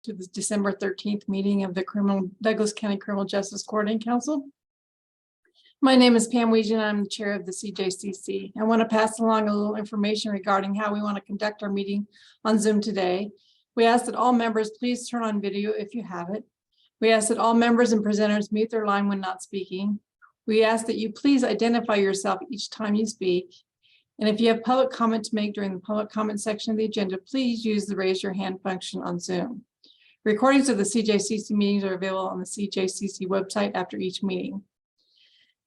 to the December 13th meeting of the Douglas County Criminal Justice Coordinating Council. My name is Pam Weegan. I'm the chair of the CJCC. I want to pass along a little information regarding how we want to conduct our meeting on Zoom today. We ask that all members please turn on video if you have it. We ask that all members and presenters mute their line when not speaking. We ask that you please identify yourself each time you speak. And if you have public comment to make during the public comment section of the agenda, please use the raise your hand function on Zoom. Recordings of the CJCC meetings are available on the CJCC website after each meeting.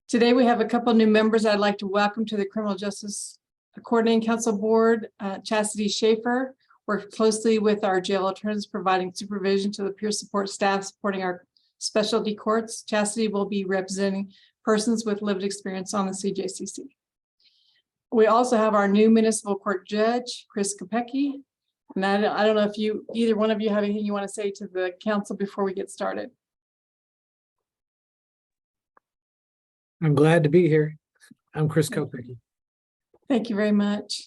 Today, we have a couple of new members I'd like to welcome to the Criminal Justice Coordinating Council Board. Chastity Schaefer works closely with our jail attorneys, providing supervision to the peer support staff supporting our specialty courts. Chastity will be representing persons with lived experience on the CJCC. We also have our new municipal court judge, Chris Kopecky. And I don't know if either one of you have anything you want to say to the council before we get started. I'm glad to be here. I'm Chris Kopecky. Thank you very much.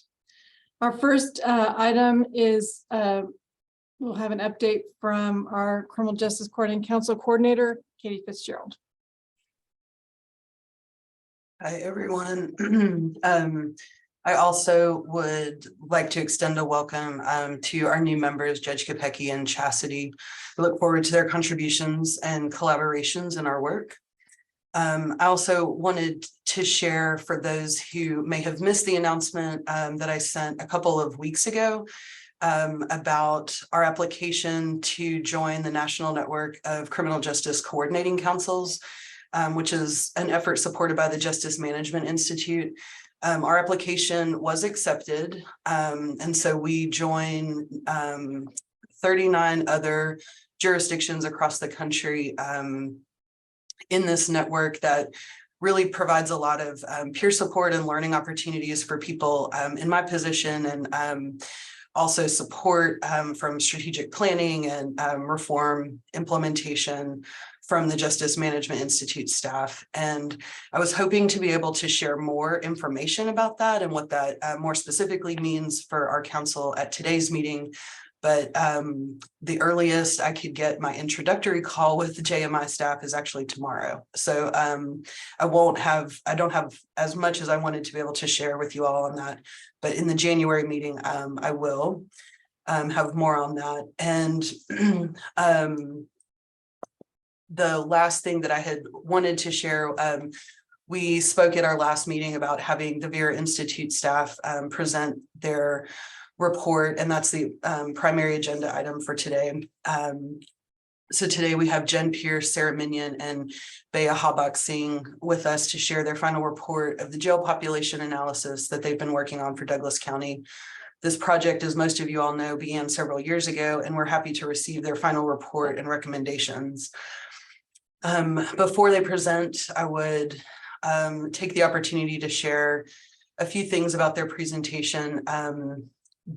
Our first item is we'll have an update from our Criminal Justice Coordinating Council Coordinator, Katie Fitzgerald. Hi, everyone. I also would like to extend a welcome to our new members, Judge Kopecky and Chastity. I look forward to their contributions and collaborations in our work. I also wanted to share, for those who may have missed the announcement that I sent a couple of weeks ago about our application to join the National Network of Criminal Justice Coordinating Councils, which is an effort supported by the Justice Management Institute. Our application was accepted, and so we join 39 other jurisdictions across the country in this network that really provides a lot of peer support and learning opportunities for people in my position, and also support from strategic planning and reform implementation from the Justice Management Institute staff. And I was hoping to be able to share more information about that and what that more specifically means for our council at today's meeting. But the earliest I could get my introductory call with the JMI staff is actually tomorrow. So I don't have as much as I wanted to be able to share with you all on that. But in the January meeting, I will have more on that. And the last thing that I had wanted to share, we spoke at our last meeting about having the Vera Institute staff present their report, and that's the primary agenda item for today. So today we have Jen Pierce, Sarah Minion, and Bea Habak Singh with us to share their final report of the jail population analysis that they've been working on for Douglas County. This project, as most of you all know, began several years ago, and we're happy to receive their final report and recommendations. Before they present, I would take the opportunity to share a few things about their presentation.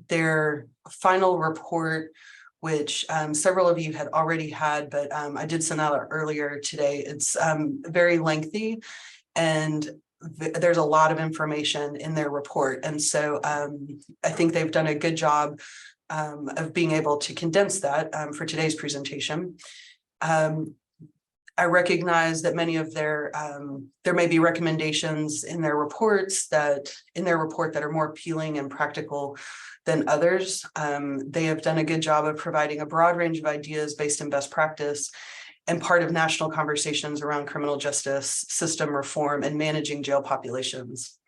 Their final report, which several of you had already had, but I did send out earlier today. It's very lengthy, and there's a lot of information in their report. And so I think they've done a good job of being able to condense that for today's presentation. I recognize that many of there may be recommendations in their report that are more appealing and practical than others. They have done a good job of providing a broad range of ideas based in best practice and part of national conversations around criminal justice system reform and managing jail populations.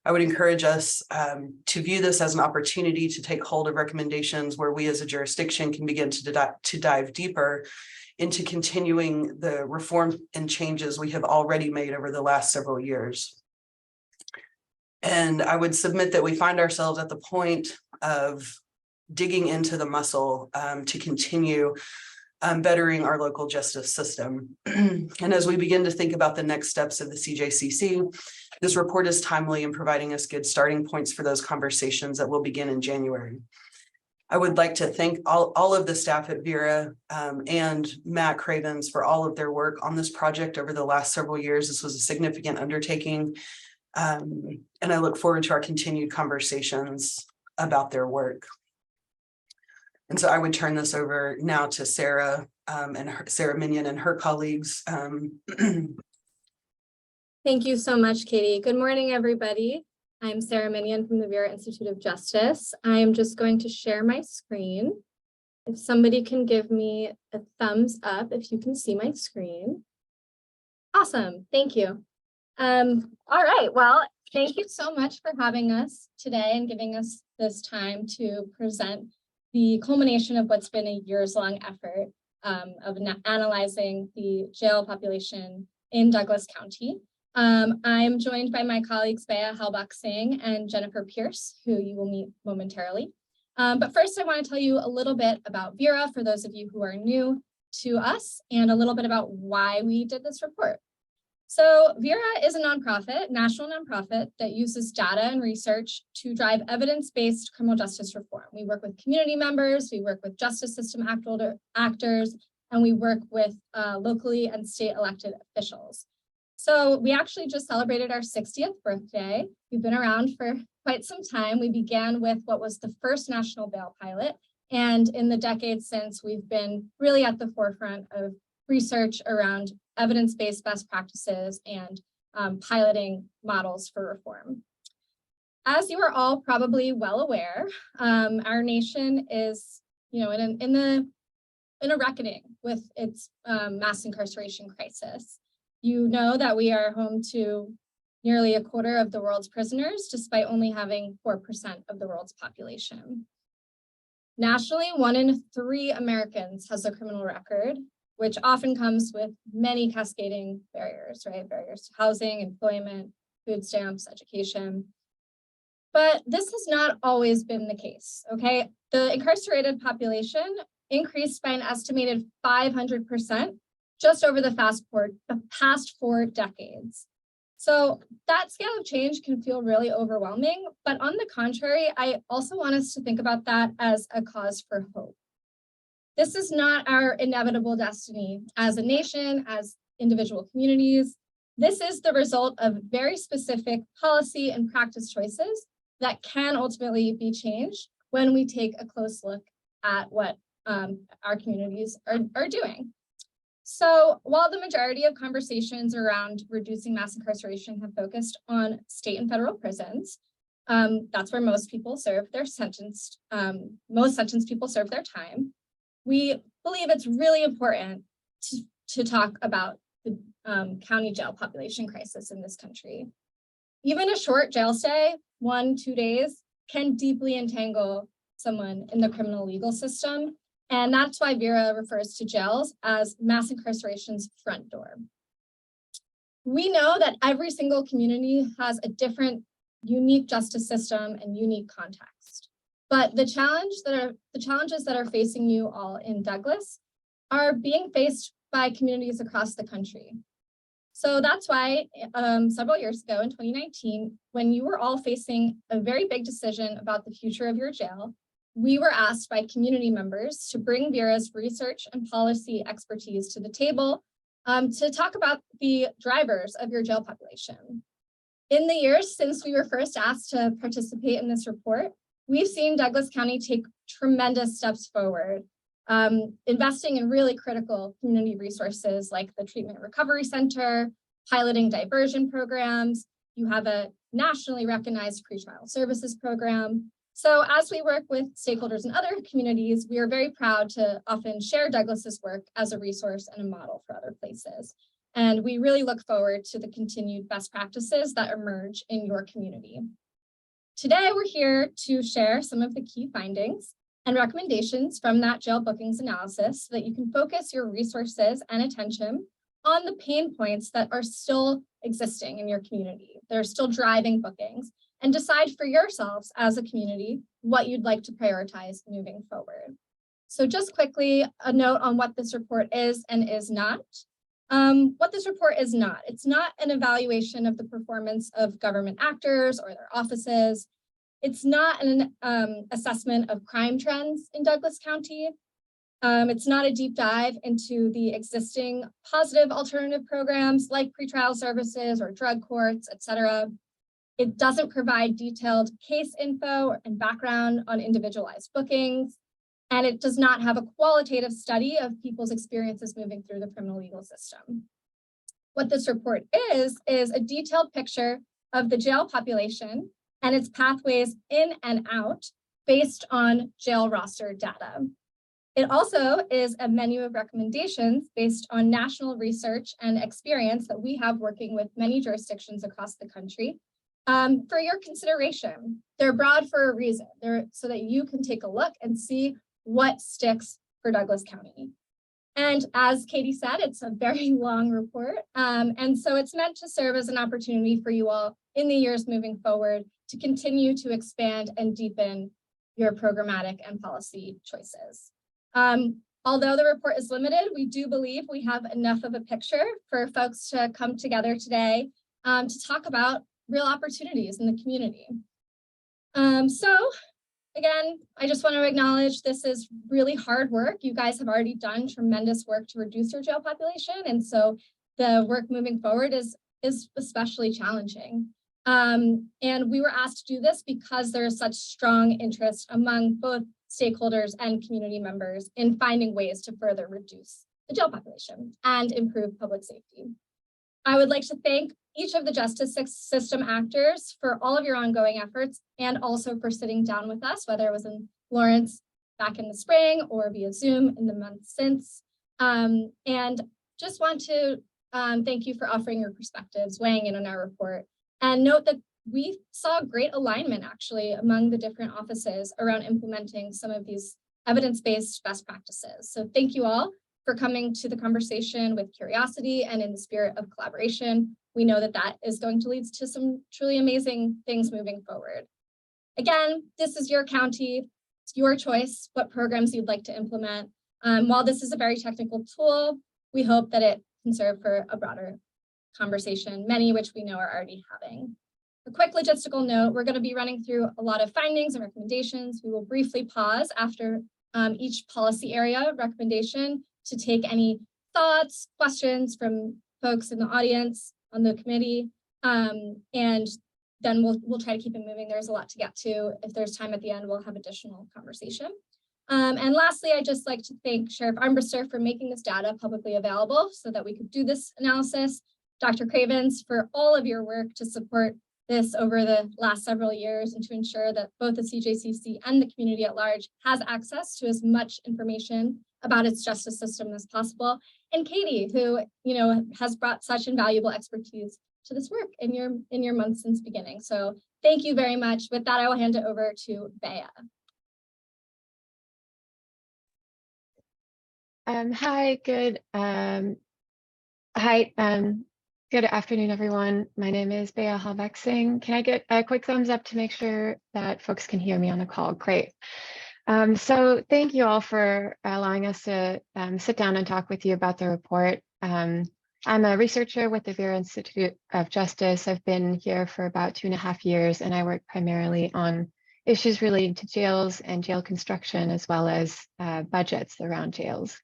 I would encourage us to view this as an opportunity to take hold of recommendations where we as a jurisdiction can begin to dive deeper into continuing the reform and changes we have already made over the last several years. And I would submit that we find ourselves at the point of digging into the muscle to continue bettering our local justice system. And as we begin to think about the next steps of the CJCC, this report is timely in providing us good starting points for those conversations that will begin in January. I would like to thank all of the staff at Vera and Matt Cravens for all of their work on this project over the last several years. This was a significant undertaking, and I look forward to our continued conversations about their work. And so I would turn this over now to Sarah Sarah Minion and her colleagues. Thank you so much, Katie. Good morning, everybody. I'm Sarah Minion from the Vera Institute of Justice. I am just going to share my screen. If somebody can give me a thumbs up, if you can see my screen. Awesome, thank you. All right, well, thank you so much for having us today and giving us this time to present the culmination of what's been a years-long effort of analyzing the jail population in Douglas County. I'm joined by my colleagues Bea Halbach-Singh and Jennifer Pierce, who you will meet momentarily. But first, I want to tell you a little bit about Vera for those of you who are new to us, and a little bit about why we did this report. So Vera is a nonprofit, national nonprofit that uses data and research to drive evidence-based criminal justice reform. We work with community members, we work with justice system actors, and we work with locally and state elected officials. So we actually just celebrated our 60th birthday. We've been around for quite some time. We began with what was the first national bail pilot. And in the decades since, we've been really at the forefront of research around evidence-based best practices and piloting models for reform. As you are all probably well aware, our nation is, in a reckoning with its mass incarceration crisis. You know that we are home to nearly a quarter of the world's prisoners, despite only having 4% of the world's population. Nationally, 1 in 3 Americans has a criminal record, which often comes with many cascading barriers, right? Barriers to housing, employment, food stamps, education. But this has not always been the case, okay? The incarcerated population increased by an estimated 500% just over the past 4 decades. So that scale of change can feel really overwhelming, but on the contrary, I also want us to think about that as a cause for hope. This is not our inevitable destiny as a nation, as individual communities. This is the result of very specific policy and practice choices that can ultimately be changed when we take a close look at what our communities are doing. So while the majority of conversations around reducing mass incarceration have focused on state and federal prisons, that's where most people serve their sentence, most sentenced people serve their time. We believe it's really important to talk about the county jail population crisis in this country. Even a short jail stay, 1-2 days, can deeply entangle someone in the criminal legal system. And that's why Vera refers to jails as mass incarceration's front door. We know that every single community has a different, unique justice system and unique context. But the challenges that are facing you all in Douglas are being faced by communities across the country. So that's why several years ago in 2019, when you were all facing a very big decision about the future of your jail, we were asked by community members to bring Vera's research and policy expertise to the table to talk about the drivers of your jail population. In the years since we were first asked to participate in this report, we've seen Douglas County take tremendous steps forward, investing in really critical community resources like the Treatment Recovery Center, piloting diversion programs. You have a nationally recognized pretrial services program. So as we work with stakeholders in other communities, we are very proud to often share Douglas's work as a resource and a model for other places. And we really look forward to the continued best practices that emerge in your community. Today, we're here to share some of the key findings and recommendations from that jail bookings analysis so that you can focus your resources and attention on the pain points that are still existing in your community. They're still driving bookings, and decide for yourselves as a community what you'd like to prioritize moving forward. So just quickly, a note on what this report is and is not. What this report is not. It's not an evaluation of the performance of government actors or their offices. It's not an assessment of crime trends in Douglas County. It's not a deep dive into the existing positive alternative programs like pretrial services or drug courts, et cetera. It doesn't provide detailed case info and background on individualized bookings. and it does not have a qualitative study of people's experiences moving through the criminal legal system. What this report is a detailed picture of the jail population and its pathways in and out based on jail roster data. It also is a menu of recommendations based on national research and experience that we have working with many jurisdictions across the country for your consideration. They're broad for a reason. They're so that you can take a look and see what sticks for Douglas County. And as Katie said, it's a very long report. And so it's meant to serve as an opportunity for you all in the years moving forward to continue to expand and deepen your programmatic and policy choices. Although the report is limited, we do believe we have enough of a picture for folks to come together today to talk about real opportunities in the community. So again, I just want to acknowledge this is really hard work. You guys have already done tremendous work to reduce your jail population. And so the work moving forward is especially challenging. And we were asked to do this because there is such strong interest among both stakeholders and community members in finding ways to further reduce the jail population and improve public safety. I would like to thank each of the justice system actors for all of your ongoing efforts and also for sitting down with us, whether it was in Lawrence back in the spring or via Zoom in the months since. And just want to thank you for offering your perspectives, weighing in on our report, and note that we saw great alignment actually among the different offices around implementing some of these evidence-based best practices. So thank you all for coming to the conversation with curiosity and in the spirit of collaboration. We know that that is going to lead to some truly amazing things moving forward. Again, this is your county. It's your choice what programs you'd like to implement. While this is a very technical tool, we hope that it can serve for a broader conversation, many which we know are already having. A quick logistical note, we're going to be running through a lot of findings and recommendations. We will briefly pause after each policy area recommendation to take any thoughts, questions from folks in the audience on the committee. And then we'll try to keep it moving. There's a lot to get to. If there's time at the end, we'll have additional conversation. And lastly, I'd just like to thank Sheriff Armbruster for making this data publicly available so that we could do this analysis. Dr. Cravens for all of your work to support this over the last several years and to ensure that both the CJCC and the community at large has access to as much information about its justice system as possible. And Katie, who has brought such invaluable expertise to this work in your months since beginning. So thank you very much. With that, I will hand it over to Bea. Good afternoon, everyone. My name is Bea Halveksing. Can I get a quick thumbs up to make sure that folks can hear me on the call? Great. So thank you all for allowing us to sit down and talk with you about the report. I'm a researcher with the Vera Institute of Justice. I've been here for about 2.5 years, and I work primarily on issues relating to jails and jail construction, as well as budgets around jails.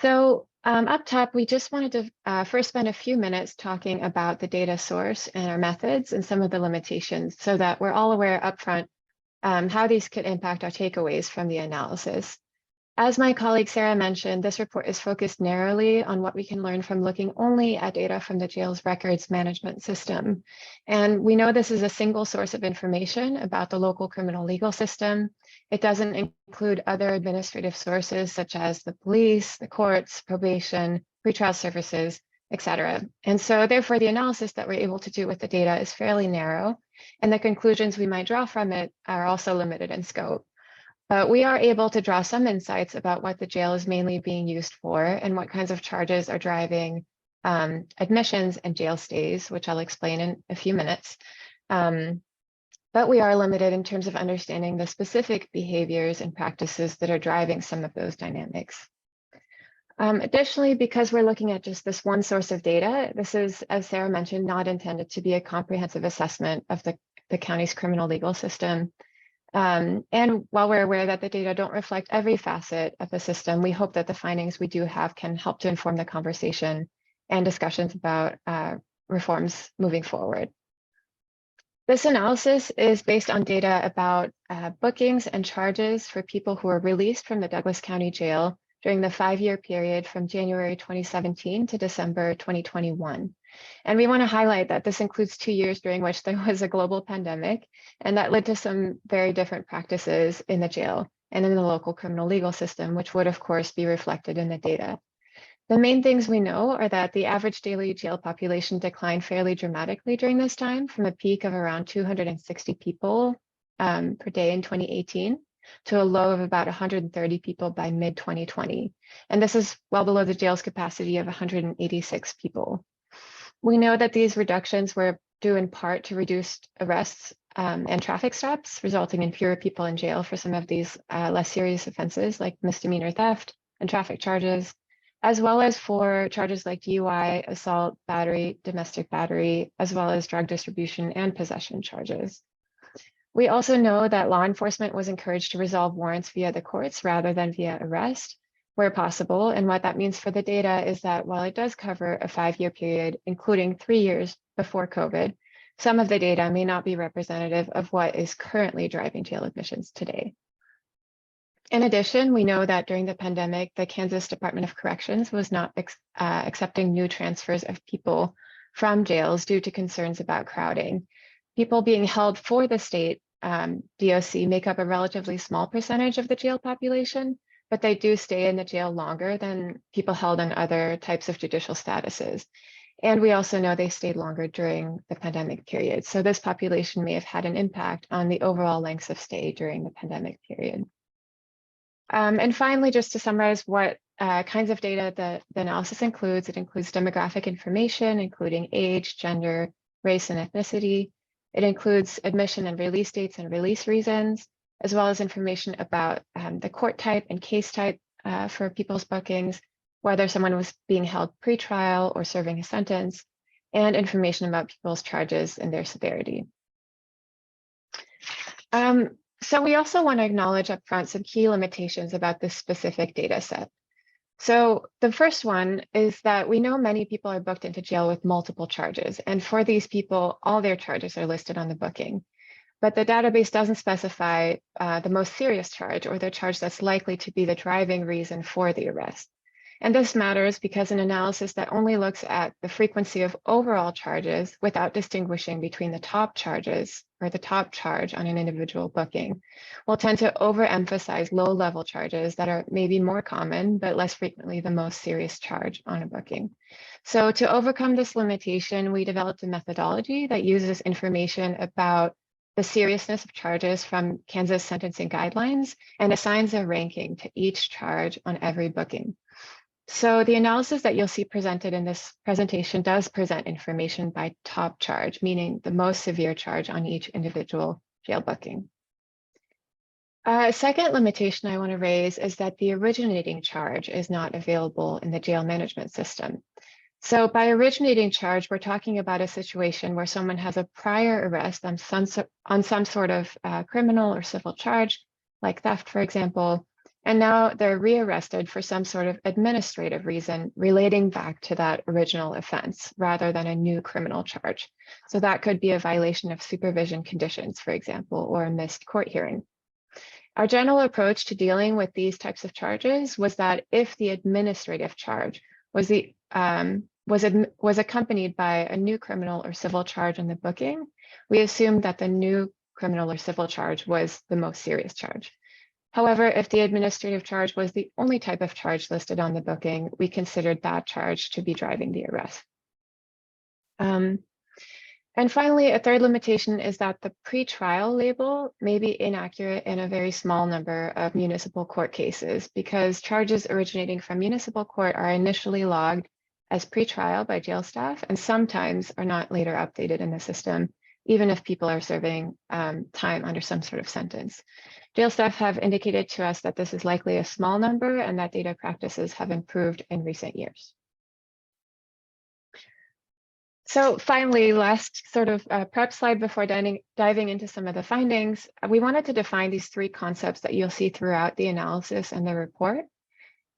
So up top, we just wanted to first spend a few minutes talking about the data source and our methods and some of the limitations so that we're all aware upfront how these could impact our takeaways from the analysis. As my colleague Sarah mentioned, this report is focused narrowly on what we can learn from looking only at data from the jail's records management system. And we know this is a single source of information about the local criminal legal system. It doesn't include other administrative sources such as the police, the courts, probation, pretrial services, etc. And so therefore the analysis that we're able to do with the data is fairly narrow, and the conclusions we might draw from it are also limited in scope. But we are able to draw some insights about what the jail is mainly being used for and what kinds of charges are driving admissions and jail stays, which I'll explain in a few minutes. But we are limited in terms of understanding the specific behaviors and practices that are driving some of those dynamics. Additionally, because we're looking at just this one source of data, this is, as Sarah mentioned, not intended to be a comprehensive assessment of the county's criminal legal system. And while we're aware that the data don't reflect every facet of the system, we hope that the findings we do have can help to inform the conversation and discussions about reforms moving forward. This analysis is based on data about bookings and charges for people who were released from the Douglas County Jail during the 5-year period from January 2017 to December 2021. And we want to highlight that this includes 2 years during which there was a global pandemic, and that led to some very different practices in the jail and in the local criminal legal system, which would of course be reflected in the data. The main things we know are that the average daily jail population declined fairly dramatically during this time, from a peak of around 260 people per day in 2018 to a low of about 130 people by mid-2020. And this is well below the jail's capacity of 186 people. We know that these reductions were due in part to reduced arrests and traffic stops, resulting in fewer people in jail for some of these less serious offenses like misdemeanor theft and traffic charges, as well as for charges like DUI, assault, battery, domestic battery, as well as drug distribution and possession charges. We also know that law enforcement was encouraged to resolve warrants via the courts rather than via arrest where possible. And what that means for the data is that while it does cover a 5-year period, including 3 years before COVID, some of the data may not be representative of what is currently driving jail admissions today. In addition, we know that during the pandemic, the Kansas Department of Corrections was not accepting new transfers of people from jails due to concerns about crowding. People being held for the state DOC make up a relatively small percentage of the jail population, but they do stay in the jail longer than people held on other types of judicial statuses. And we also know they stayed longer during the pandemic period. So this population may have had an impact on the overall lengths of stay during the pandemic period. And finally, just to summarize what kinds of data the analysis includes, it includes demographic information, including age, gender, race, and ethnicity. It includes admission and release dates and release reasons, as well as information about the court type and case type for people's bookings, whether someone was being held pretrial or serving a sentence, and information about people's charges and their severity. So we also want to acknowledge upfront some key limitations about this specific data set. So the first one is that we know many people are booked into jail with multiple charges, and for these people, all their charges are listed on the booking. But the database doesn't specify the most serious charge or the charge that's likely to be the driving reason for the arrest. And this matters because an analysis that only looks at the frequency of overall charges without distinguishing between the top charges or the top charge on an individual booking will tend to overemphasize low-level charges that are maybe more common, but less frequently the most serious charge on a booking. So to overcome this limitation, we developed a methodology that uses information about the seriousness of charges from Kansas sentencing guidelines and assigns a ranking to each charge on every booking. So the analysis that you'll see presented in this presentation does present information by top charge, meaning the most severe charge on each individual jail booking. A second limitation I want to raise is that the originating charge is not available in the jail management system. So by originating charge, we're talking about a situation where someone has a prior arrest on some sort of criminal or civil charge, like theft, for example, and now they're rearrested for some sort of administrative reason relating back to that original offense rather than a new criminal charge. So that could be a violation of supervision conditions, for example, or a missed court hearing. Our general approach to dealing with these types of charges was that if the administrative charge was accompanied by a new criminal or civil charge on the booking, we assumed that the new criminal or civil charge was the most serious charge. However, if the administrative charge was the only type of charge listed on the booking, we considered that charge to be driving the arrest. And finally, a third limitation is that the pretrial label may be inaccurate in a very small number of municipal court cases because charges originating from municipal court are initially logged as pretrial by jail staff and sometimes are not later updated in the system, even if people are serving time under some sort of sentence. Jail staff have indicated to us that this is likely a small number and that data practices have improved in recent years. So finally, last sort of prep slide before diving into some of the findings, we wanted to define these 3 concepts that you'll see throughout the analysis and the report.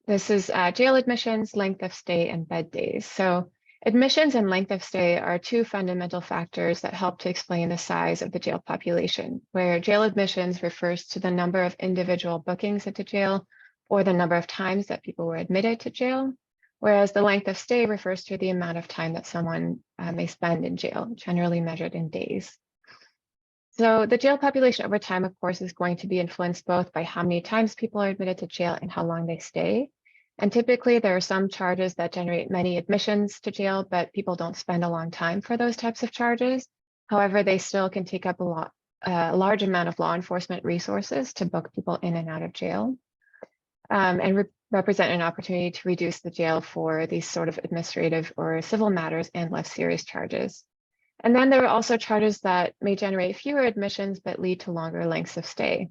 This is jail admissions, length of stay, and bed days. So Admissions and length of stay are two fundamental factors that help to explain the size of the jail population, where jail admissions refers to the number of individual bookings into jail or the number of times that people were admitted to jail, whereas the length of stay refers to the amount of time that someone may spend in jail, generally measured in days. So the jail population over time, of course, is going to be influenced both by how many times people are admitted to jail and how long they stay. And typically there are some charges that generate many admissions to jail, but people don't spend a long time for those types of charges. However, they still can take up a large amount of law enforcement resources to book people in and out of jail, and represent an opportunity to reduce the jail for these sort of administrative or civil matters and less serious charges. And then there are also charges that may generate fewer admissions but lead to longer lengths of stay,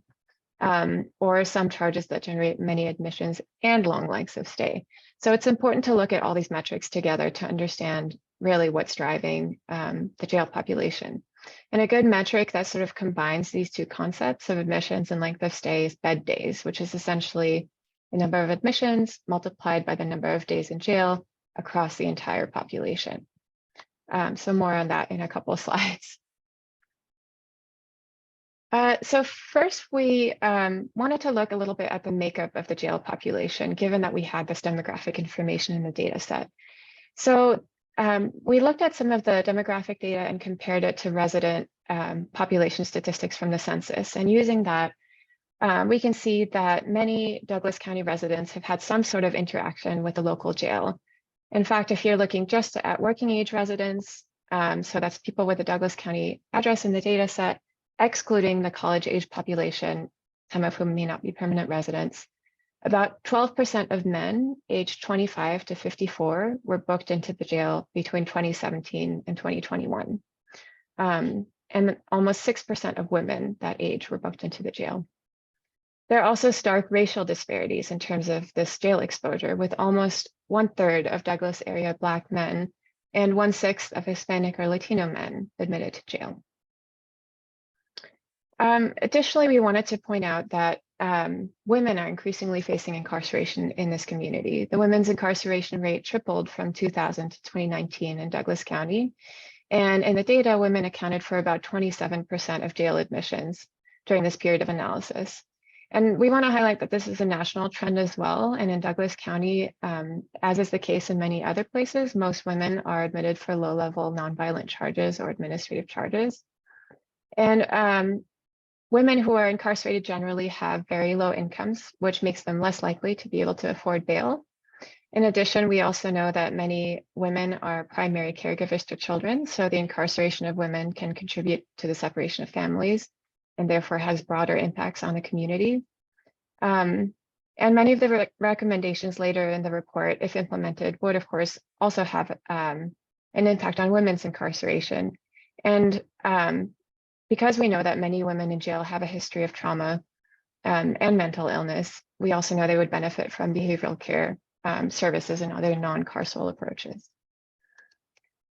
or some charges that generate many admissions and long lengths of stay. So it's important to look at all these metrics together to understand really what's driving the jail population. And a good metric that sort of combines these two concepts of admissions and length of stay is bed days, which is essentially the number of admissions multiplied by the number of days in jail across the entire population. So more on that in a couple of slides. So first, we wanted to look a little bit at the makeup of the jail population, given that we had this demographic information in the data set. So we looked at some of the demographic data and compared it to resident population statistics from the census. And using that, we can see that many Douglas County residents have had some sort of interaction with the local jail. In fact, if you're looking just at working age residents, so that's people with a Douglas County address in the data set, excluding the college age population, some of whom may not be permanent residents, about 12% of men aged 25 to 54 were booked into the jail between 2017 and 2021. And almost 6% of women that age were booked into the jail. There are also stark racial disparities in terms of this jail exposure, with almost 1/3 of Douglas area Black men and 1/6 of Hispanic or Latino men admitted to jail. Additionally, we wanted to point out that women are increasingly facing incarceration in this community. The women's incarceration rate tripled from 2000 to 2019 in Douglas County. And in the data, women accounted for about 27% of jail admissions during this period of analysis. And we want to highlight that this is a national trend as well. And in Douglas County, as is the case in many other places, most women are admitted for low-level nonviolent charges or administrative charges. And women who are incarcerated generally have very low incomes, which makes them less likely to be able to afford bail. In addition, we also know that many women are primary caregivers to children, so the incarceration of women can contribute to the separation of families and therefore has broader impacts on the community. And many of the recommendations later in the report, if implemented, would of course also have an impact on women's incarceration. And because we know that many women in jail have a history of trauma and mental illness, we also know they would benefit from behavioral care services and other non-carceral approaches.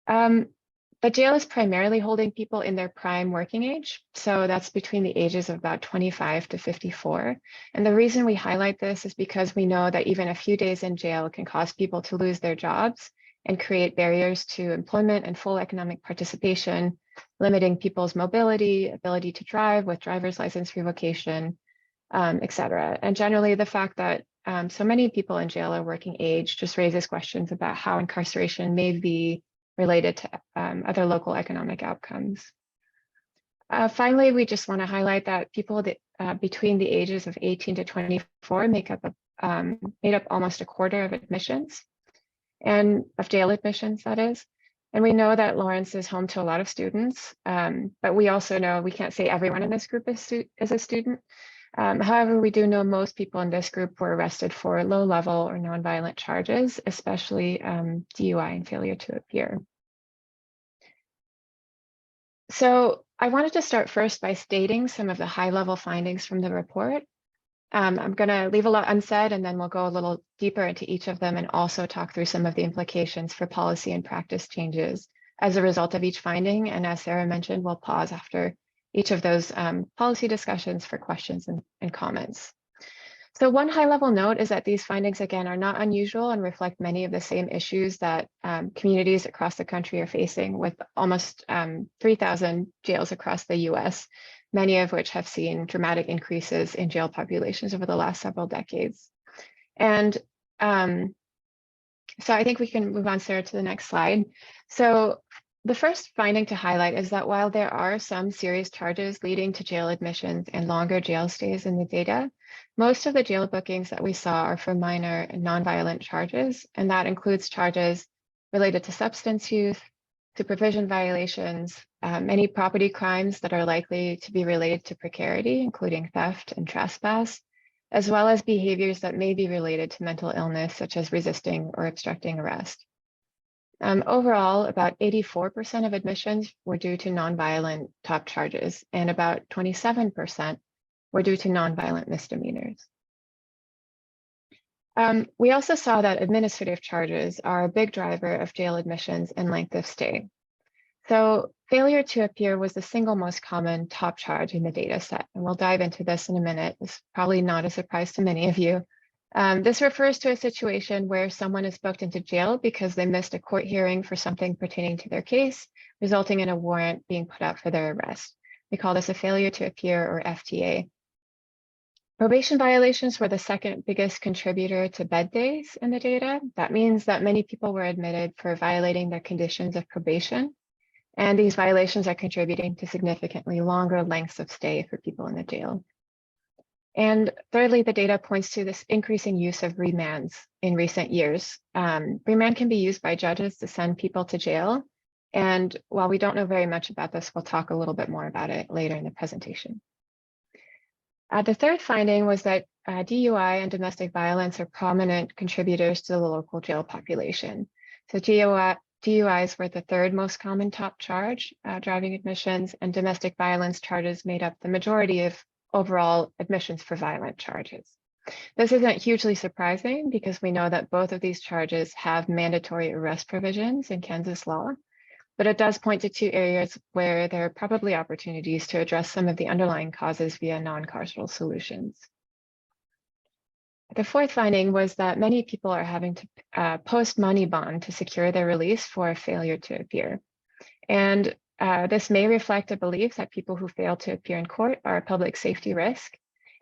The jail is primarily holding people in their prime working age. So that's between the ages of about 25 to 54. And the reason we highlight this is because we know that even a few days in jail can cause people to lose their jobs and create barriers to employment and full economic participation, limiting people's mobility, ability to drive with driver's license revocation, et cetera. And generally the fact that so many people in jail are working age just raises questions about how incarceration may be related to other local economic outcomes. Finally, we just want to highlight that people that, between the ages of 18 to 24 made up almost a quarter of admissions, and of jail admissions, that is. And we know that Lawrence is home to a lot of students, but we also know we can't say everyone in this group is a student. However, we do know most people in this group were arrested for low-level or nonviolent charges, especially DUI and failure to appear. So I wanted to start first by stating some of the high-level findings from the report. I'm going to leave a lot unsaid, and then we'll go a little deeper into each of them and also talk through some of the implications for policy and practice changes as a result of each finding. And as Sarah mentioned, we'll pause after each of those policy discussions for questions and comments. So one high level note is that these findings, again, are not unusual and reflect many of the same issues that communities across the country are facing, with almost 3,000 jails across the US, many of which have seen dramatic increases in jail populations over the last several decades. And so I think we can move on, Sarah, to the next slide. So the first finding to highlight is that while there are some serious charges leading to jail admissions and longer jail stays in the data, most of the jail bookings that we saw are for minor and nonviolent charges, and that includes charges related to substance use, supervision violations, any property crimes that are likely to be related to precarity, including theft and trespass, as well as behaviors that may be related to mental illness, such as resisting or obstructing arrest. Overall, about 84% of admissions were due to nonviolent top charges, and about 27% were due to nonviolent misdemeanors. We also saw that administrative charges are a big driver of jail admissions and length of stay. So failure to appear was the single most common top charge in the data set, and we'll dive into this in a minute. It's probably not a surprise to many of you. This refers to a situation where someone is booked into jail because they missed a court hearing for something pertaining to their case, resulting in a warrant being put out for their arrest. We call this a failure to appear, or FTA. Probation violations were the second biggest contributor to bed days in the data. That means that many people were admitted for violating their conditions of probation, and these violations are contributing to significantly longer lengths of stay for people in the jail. And thirdly, the data points to this increasing use of remands in recent years. Remand can be used by judges to send people to jail. And while we don't know very much about this, we'll talk a little bit more about it later in the presentation. The third finding was that DUI and domestic violence are prominent contributors to the local jail population. So DUIs were the third most common top charge, driving admissions, and domestic violence charges made up the majority of overall admissions for violent charges. This isn't hugely surprising because we know that both of these charges have mandatory arrest provisions in Kansas law, but it does point to two areas where there are probably opportunities to address some of the underlying causes via non-carceral solutions. The fourth finding was that many people are having to post money bond to secure their release for a failure to appear. And this may reflect a belief that people who fail to appear in court are a public safety risk.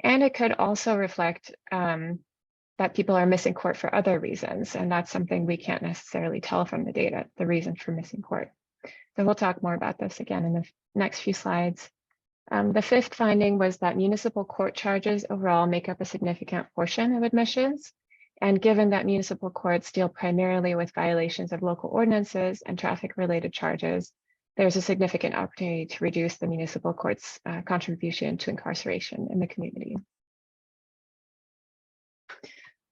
And it could also reflect that people are missing court for other reasons. And that's something we can't necessarily tell from the data, the reason for missing court. So we'll talk more about this again in the next few slides. The fifth finding was that municipal court charges overall make up a significant portion of admissions. And given that municipal courts deal primarily with violations of local ordinances and traffic-related charges, there's a significant opportunity to reduce the municipal court's contribution to incarceration in the community.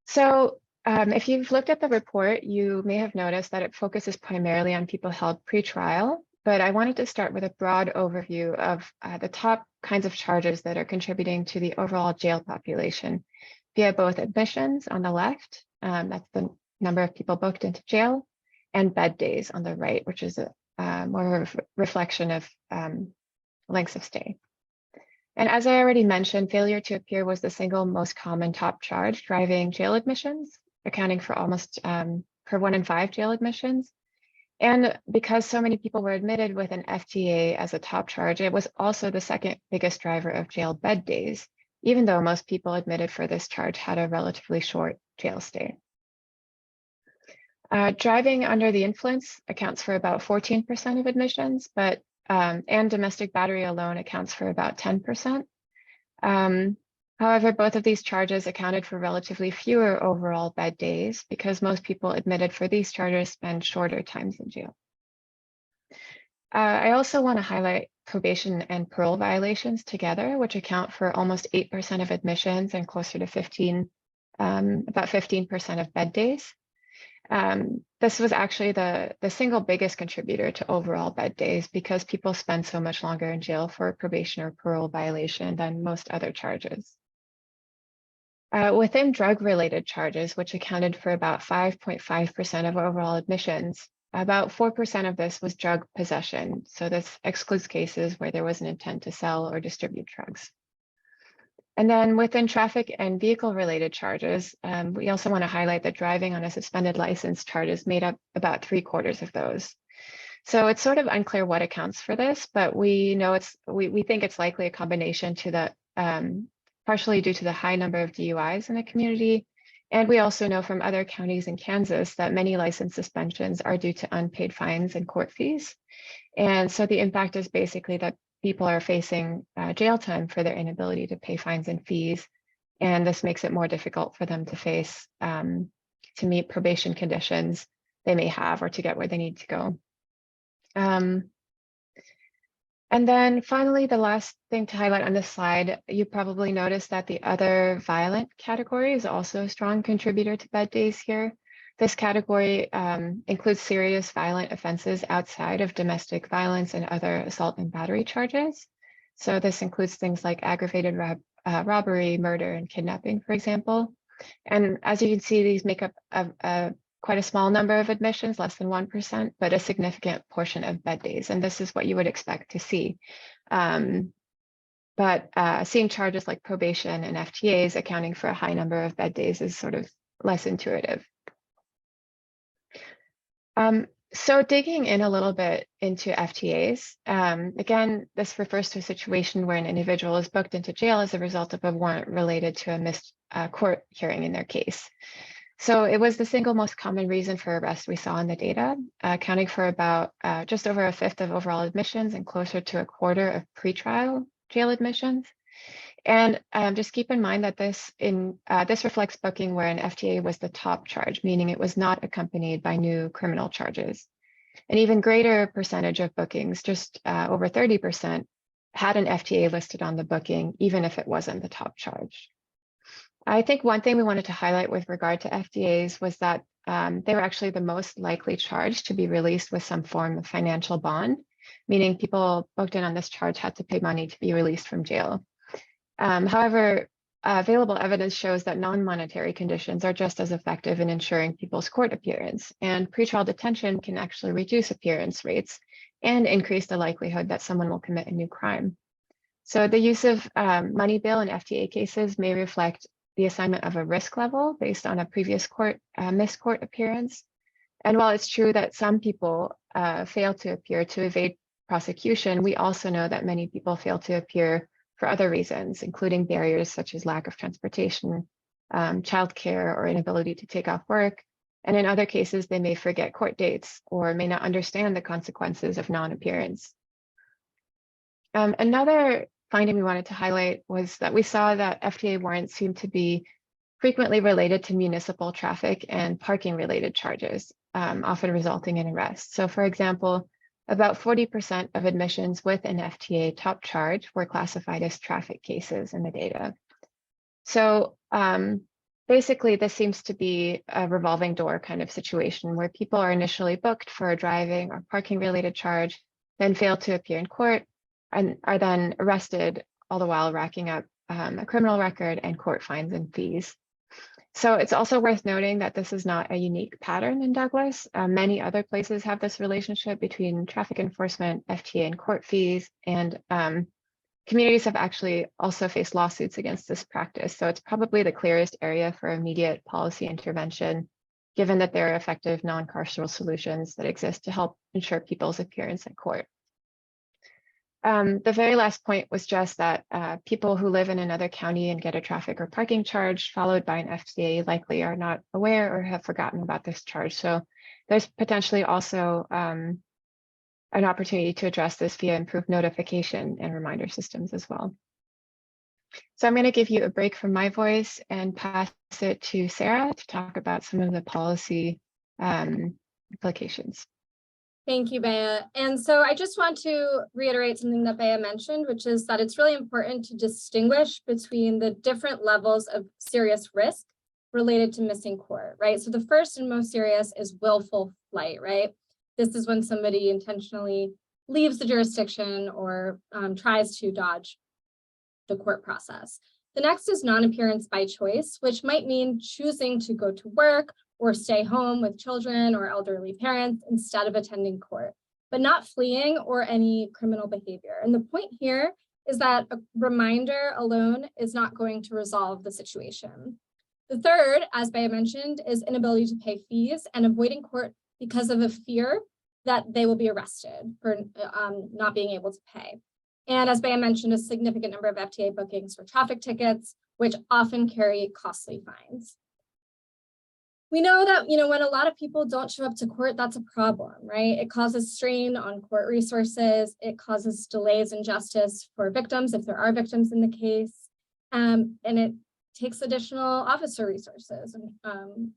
So if you've looked at the report, you may have noticed that it focuses primarily on people held pre-trial, but I wanted to start with a broad overview of the top kinds of charges that are contributing to the overall jail population via both admissions on the left, that's the number of people booked into jail, and bed days on the right, which is more of a reflection of lengths of stay. And as I already mentioned, failure to appear was the single most common top charge driving jail admissions, accounting for almost per 1 in 5 jail admissions. And because so many people were admitted with an FTA as a top charge, it was also the second biggest driver of jail bed days, even though most people admitted for this charge had a relatively short jail stay. Driving under the influence accounts for about 14% of admissions, but and domestic battery alone accounts for about 10%. However, both of these charges accounted for relatively fewer overall bed days because most people admitted for these charges spend shorter times in jail. I also want to highlight probation and parole violations together, which account for almost 8% of admissions and closer to about 15% of bed days. This was actually the single biggest contributor to overall bed days because people spend so much longer in jail for probation or parole violation than most other charges. Within drug-related charges, which accounted for about 5.5% of overall admissions, about 4% of this was drug possession. So this excludes cases where there was an intent to sell or distribute drugs. And then within traffic and vehicle related charges, we also want to highlight that driving on a suspended license charges made up about 3/4 of those. So it's sort of unclear what accounts for this, but we know we think it's likely a combination to the partially due to the high number of DUIs in the community. And we also know from other counties in Kansas that many license suspensions are due to unpaid fines and court fees. And so the impact is basically that people are facing jail time for their inability to pay fines and fees. And this makes it more difficult for them to face, to meet probation conditions they may have or to get where they need to go. And then finally, the last thing to highlight on this slide, you probably noticed that the other violent category is also a strong contributor to bed days here. This category includes serious violent offenses outside of domestic violence and other assault and battery charges. So this includes things like aggravated robbery, murder, and kidnapping, for example. And as you can see, these make up quite a small number of admissions, less than 1%, but a significant portion of bed days. And this is what you would expect to see. But seeing charges like probation and FTAs accounting for a high number of bed days is sort of less intuitive. So digging in a little bit into FTAs, again, this refers to a situation where an individual is booked into jail as a result of a warrant related to a missed court hearing in their case. So it was the single most common reason for arrest we saw in the data, accounting for about just over a fifth of overall admissions and closer to a quarter of pretrial jail admissions. And just keep in mind that this reflects booking where an FTA was the top charge, meaning it was not accompanied by new criminal charges. An even greater percentage of bookings, just over 30%, had an FTA listed on the booking, even if it wasn't the top charge. I think one thing we wanted to highlight with regard to FTAs was that they were actually the most likely charge to be released with some form of financial bond, meaning people booked in on this charge had to pay money to be released from jail. However, available evidence shows that non-monetary conditions are just as effective in ensuring people's court appearance, and pretrial detention can actually reduce appearance rates and increase the likelihood that someone will commit a new crime. So the use of money bail in FTA cases may reflect the assignment of a risk level based on a previous missed court appearance. And while it's true that some people fail to appear to evade prosecution, we also know that many people fail to appear for other reasons, including barriers such as lack of transportation, childcare, or inability to take off work. And in other cases, they may forget court dates or may not understand the consequences of non-appearance. Another finding we wanted to highlight was that we saw that FTA warrants seem to be frequently related to municipal traffic and parking related charges, often resulting in arrests. So for example, about 40% of admissions with an FTA top charge were classified as traffic cases in the data. So basically, this seems to be a revolving door kind of situation where people are initially booked for a driving or parking related charge, then fail to appear in court, and are then arrested, all the while racking up a criminal record and court fines and fees. So it's also worth noting that this is not a unique pattern in Douglas. Many other places have this relationship between traffic enforcement, FTA, and court fees, and communities have actually also faced lawsuits against this practice. So it's probably the clearest area for immediate policy intervention, given that there are effective non-carceral solutions that exist to help ensure people's appearance in court. The very last point was just that people who live in another county and get a traffic or parking charge followed by an FTA likely are not aware or have forgotten about this charge. So there's potentially also an opportunity to address this via improved notification and reminder systems as well. So I'm going to give you a break from my voice and pass it to Sarah to talk about some of the policy implications. Thank you, Bea. And so I just want to reiterate something that Bea mentioned, which is that it's really important to distinguish between the different levels of serious risk related to missing court, right? So the first and most serious is willful flight, right? This is when somebody intentionally leaves the jurisdiction or tries to dodge the court process. The next is non-appearance by choice, which might mean choosing to go to work or stay home with children or elderly parents instead of attending court, but not fleeing or any criminal behavior. And the point here is that a reminder alone is not going to resolve the situation. The third, as Bea mentioned, is inability to pay fees and avoiding court because of a fear that they will be arrested for not being able to pay. And as Bea mentioned, a significant number of FTA bookings for traffic tickets, which often carry costly fines. We know that, when a lot of people don't show up to court, that's a problem, right? It causes strain on court resources. It causes delays in justice for victims, if there are victims in the case. And it takes additional officer resources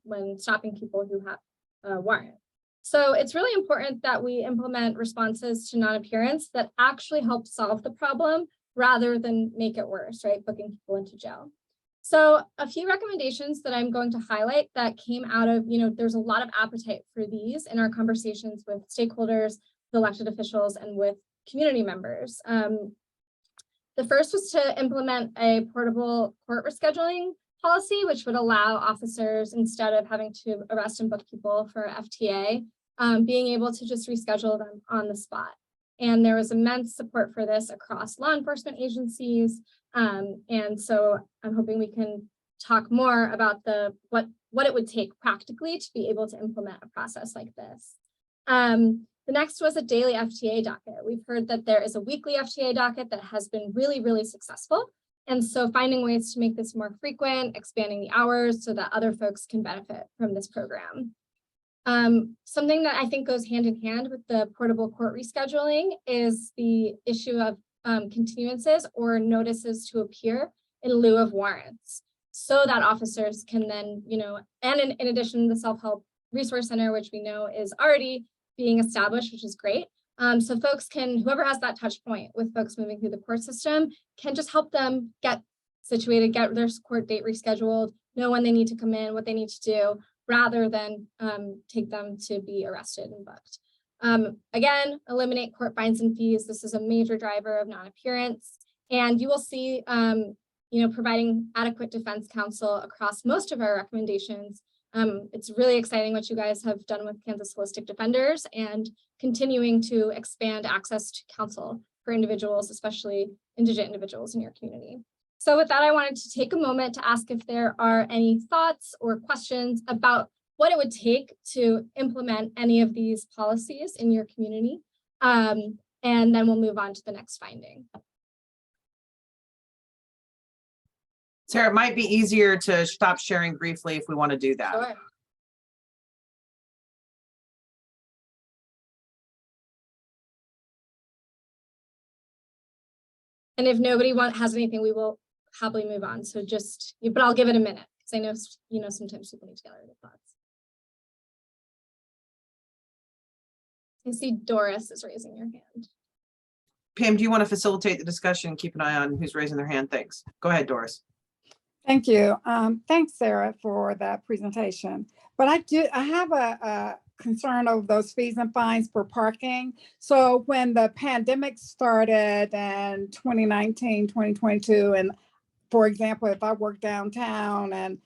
when stopping people who have a warrant. So it's really important that we implement responses to non-appearance that actually help solve the problem rather than make it worse, right? Booking people into jail. So a few recommendations that I'm going to highlight that came out of, there's a lot of appetite for these in our conversations with stakeholders, with elected officials, and with community members. The first was to implement a portable court rescheduling policy, which would allow officers, instead of having to arrest and book people for FTA, being able to just reschedule them on the spot. And there was immense support for this across law enforcement agencies. And so I'm hoping we can talk more about what it would take practically to be able to implement a process like this. The next was a daily FTA docket. We've heard that there is a weekly FTA docket that has been really, really successful. And so finding ways to make this more frequent, expanding the hours so that other folks can benefit from this program. Something that I think goes hand in hand with the portable court rescheduling is the issue of continuances or notices to appear in lieu of warrants, so that officers can then, and in addition, the Self-Help Resource Center, which we know is already being established, which is great. So folks can, whoever has that touch point with folks moving through the court system, can just help them get situated, get their court date rescheduled, know when they need to come in, what they need to do, rather than take them to be arrested and booked. Again, eliminate court fines and fees. This is a major driver of non-appearance. And you will see, providing adequate defense counsel across most of our recommendations. It's really exciting what you guys have done with Kansas Holistic Defenders and continuing to expand access to counsel for individuals, especially indigent individuals in your community. So with that, I wanted to take a moment to ask if there are any thoughts or questions about what it would take to implement any of these policies in your community. And then we'll move on to the next finding. Sarah, it might be easier to stop sharing briefly if we want to do that. Sure. And if nobody has anything, we will happily move on. So just, but I'll give it a minute because I know, sometimes people need to gather their thoughts. I see Doris is raising your hand. Pam, do you want to facilitate the discussion? Keep an eye on who's raising their hand. Thanks. Go ahead, Doris. Thank you. Thanks, Sarah, for that presentation. But I have a concern over those fees and fines for parking. So when the pandemic started in 2019, 2022, and for example, if I work downtown and,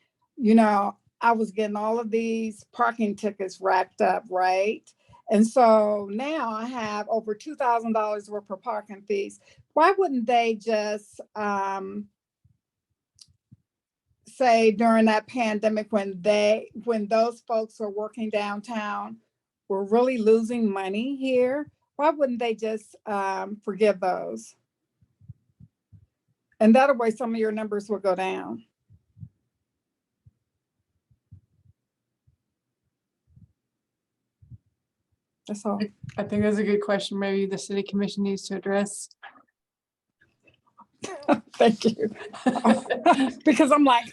I was getting all of these parking tickets racked up, right? And so now I have over $2,000 worth of parking fees. Why wouldn't they just say during that pandemic when those folks were working downtown were really losing money here, why wouldn't they just forgive those? And that way some of your numbers will go down. That's all. I think that's a good question. Maybe the city commission needs to address. Thank you. Because I'm like,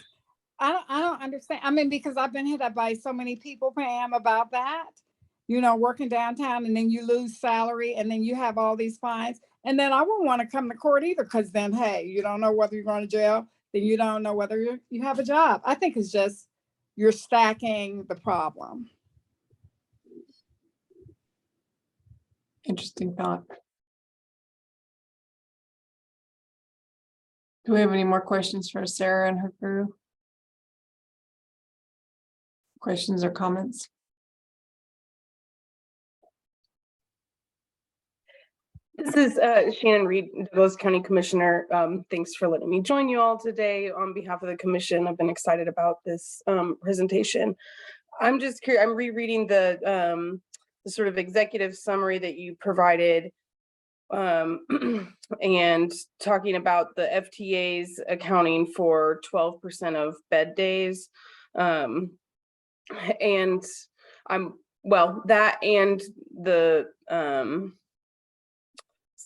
I don't understand. I mean, because I've been hit up by so many people, Pam, about that, working downtown and then you lose salary and then you have all these fines. And then I wouldn't want to come to court either because then, hey, you don't know whether you're going to jail, then you don't know whether you have a job. I think it's just you're stacking the problem. Interesting thought. Do we have any more questions for Sarah and her crew? Questions or comments? This is Shannon Reed, Douglas County Commissioner. Thanks for letting me join you all today on behalf of the commission. I've been excited about this presentation. I'm just curious, I'm rereading the sort of executive summary that you provided and talking about the FTAs accounting for 12% of bed days. And that and the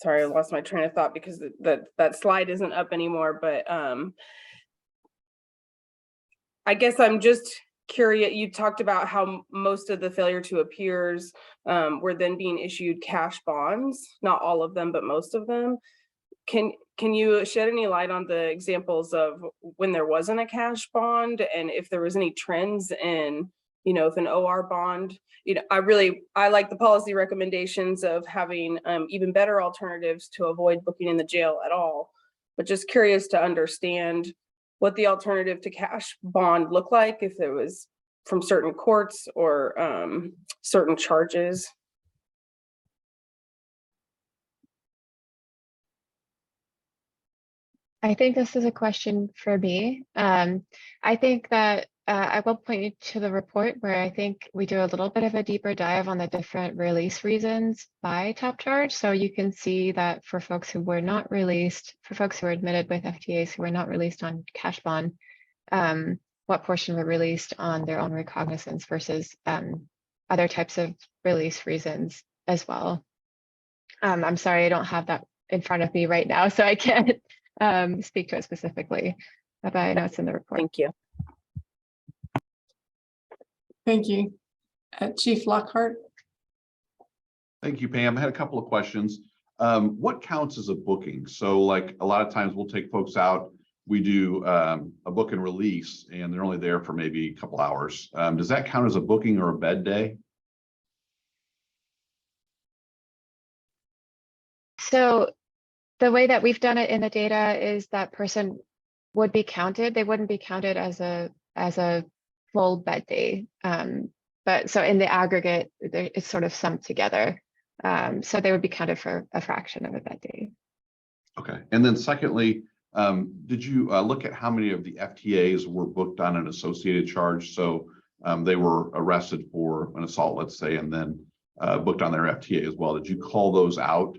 sorry, I lost my train of thought because that slide isn't up anymore, but I guess I'm just curious. You talked about how most of the failure to appears were then being issued cash bonds, not all of them, but most of them. Can you shed any light on the examples of when there wasn't a cash bond and if there was any trends in, if an OR bond, I like the policy recommendations of having even better alternatives to avoid booking in the jail at all, but just curious to understand what the alternative to cash bond looked like, if it was from certain courts or certain charges. I think this is a question for me. I think that I will point you to the report where I think we do a little bit of a deeper dive on the different release reasons by top charge. So you can see that for folks who were not released, for folks who were admitted with FTAs who were not released on cash bond, what portion were released on their own recognizance versus other types of release reasons as well. I'm sorry, I don't have that in front of me right now, so I can't speak to it specifically, but I know it's in the report. Thank you. Thank you. Chief Lockhart. Thank you, Pam. I had a couple of questions. What counts as a booking? So like a lot of times we'll take folks out, we do a book and release and they're only there for maybe a couple hours. Does that count as a booking or a bed day? So the way that we've done it in the data is that person would be counted. They wouldn't be counted as a full bed day. But so in the aggregate, it's sort of summed together. So they would be counted for a fraction of a bed day. Okay. And then secondly, did you look at how many of the FTAs were booked on an associated charge? So they were arrested for an assault, let's say, and then booked on their FTA as well. Did you call those out?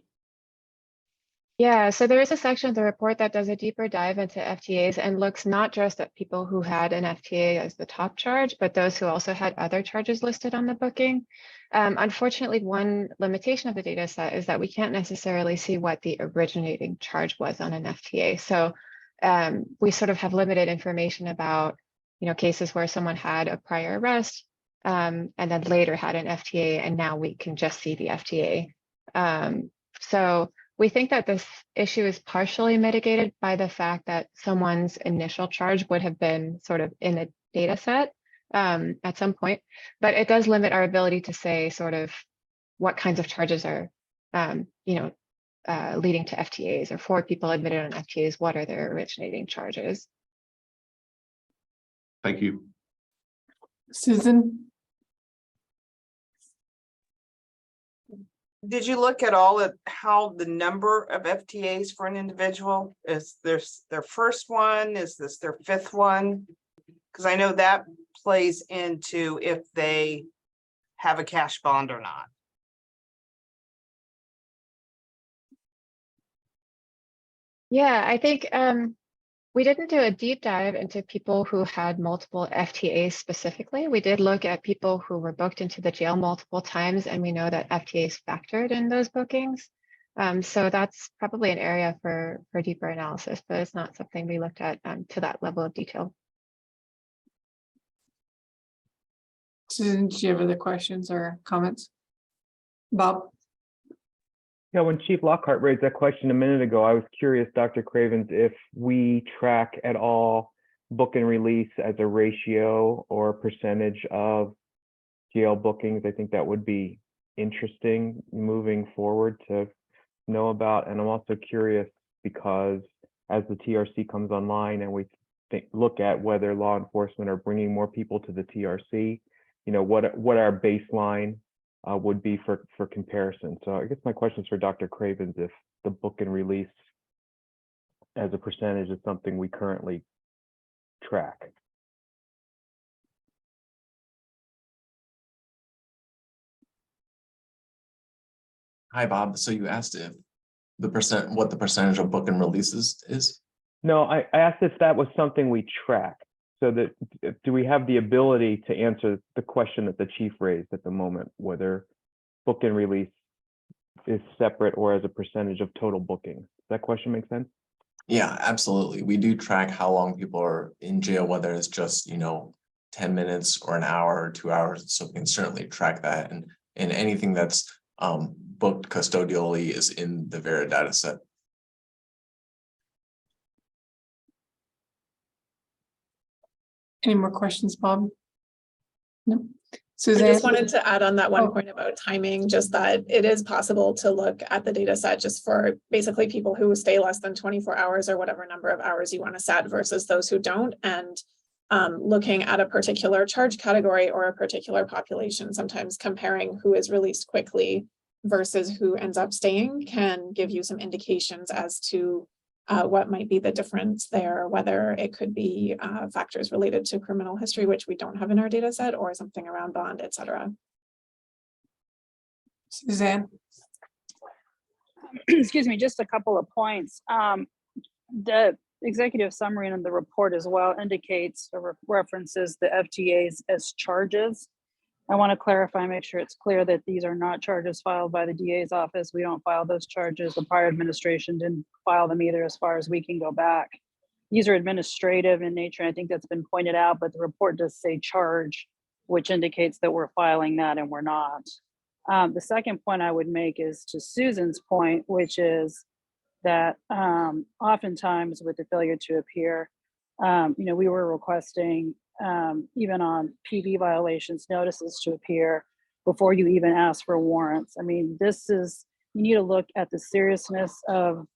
Yeah, so there is a section of the report that does a deeper dive into FTAs and looks not just at people who had an FTA as the top charge, but those who also had other charges listed on the booking. Unfortunately, one limitation of the data set is that we can't necessarily see what the originating charge was on an FTA. So we sort of have limited information about, cases where someone had a prior arrest and then later had an FTA, and now we can just see the FTA. So we think that this issue is partially mitigated by the fact that someone's initial charge would have been sort of in the data set at some point, but it does limit our ability to say sort of what kinds of charges are, leading to FTAs, or for people admitted on FTAs, what are their originating charges? Thank you. Susan. Did you look at all at how the number of FTAs for an individual is? There's their first one, is this their fifth one? Because I know that plays into if they have a cash bond or not. Yeah, I think we didn't do a deep dive into people who had multiple FTAs specifically. We did look at people who were booked into the jail multiple times, and we know that FTAs factored in those bookings. So that's probably an area for deeper analysis, but it's not something we looked at to that level of detail. Susan, do you have other questions or comments? Bob? Yeah, when Chief Lockhart raised that question a minute ago, I was curious, Dr. Cravens, if we track at all book and release as a ratio or percentage of jail bookings. I think that would be interesting moving forward to know about. And I'm also curious because as the TRC comes online and we look at whether law enforcement are bringing more people to the TRC, what our baseline would be for comparison. So I guess my question is for Dr. Cravens, if the book and release as a percentage is something we currently track. Hi, Bob. So you asked if what the percentage of book and releases is? No, I asked if that was something we track. So that do we have the ability to answer the question that the chief raised at the moment, whether book and release is separate or as a percentage of total bookings? Does that question make sense? Yeah, absolutely. We do track how long people are in jail, whether it's just, 10 minutes or an hour or 2 hours. So we can certainly track that. And anything that's booked custodially is in the Vera data set. Any more questions, Bob? No. I Suzanne? just wanted to add on that one Oh. point about timing, just that it is possible to look at the data set just for basically people who stay less than 24 hours or whatever number of hours you want to set versus those who don't. And looking at a particular charge category or a particular population, sometimes comparing who is released quickly versus who ends up staying can give you some indications as to what might be the difference there, whether it could be factors related to criminal history, which we don't have in our data set, or something around bond, et cetera. Suzanne? Excuse me, just a couple of points. The executive summary in the report as well indicates or references the FTAs as charges. I want to clarify, make sure it's clear that these are not charges filed by the DA's office. We don't file those charges. The prior administration didn't file them either as far as we can go back. These are administrative in nature. I think that's been pointed out, but the report does say charge, which indicates that we're filing that and we're not. The second point I would make is to Susan's point, which is that oftentimes with the failure to appear, we were requesting even on PV violations, notices to appear before you even ask for warrants. I mean, you need to look at the seriousness of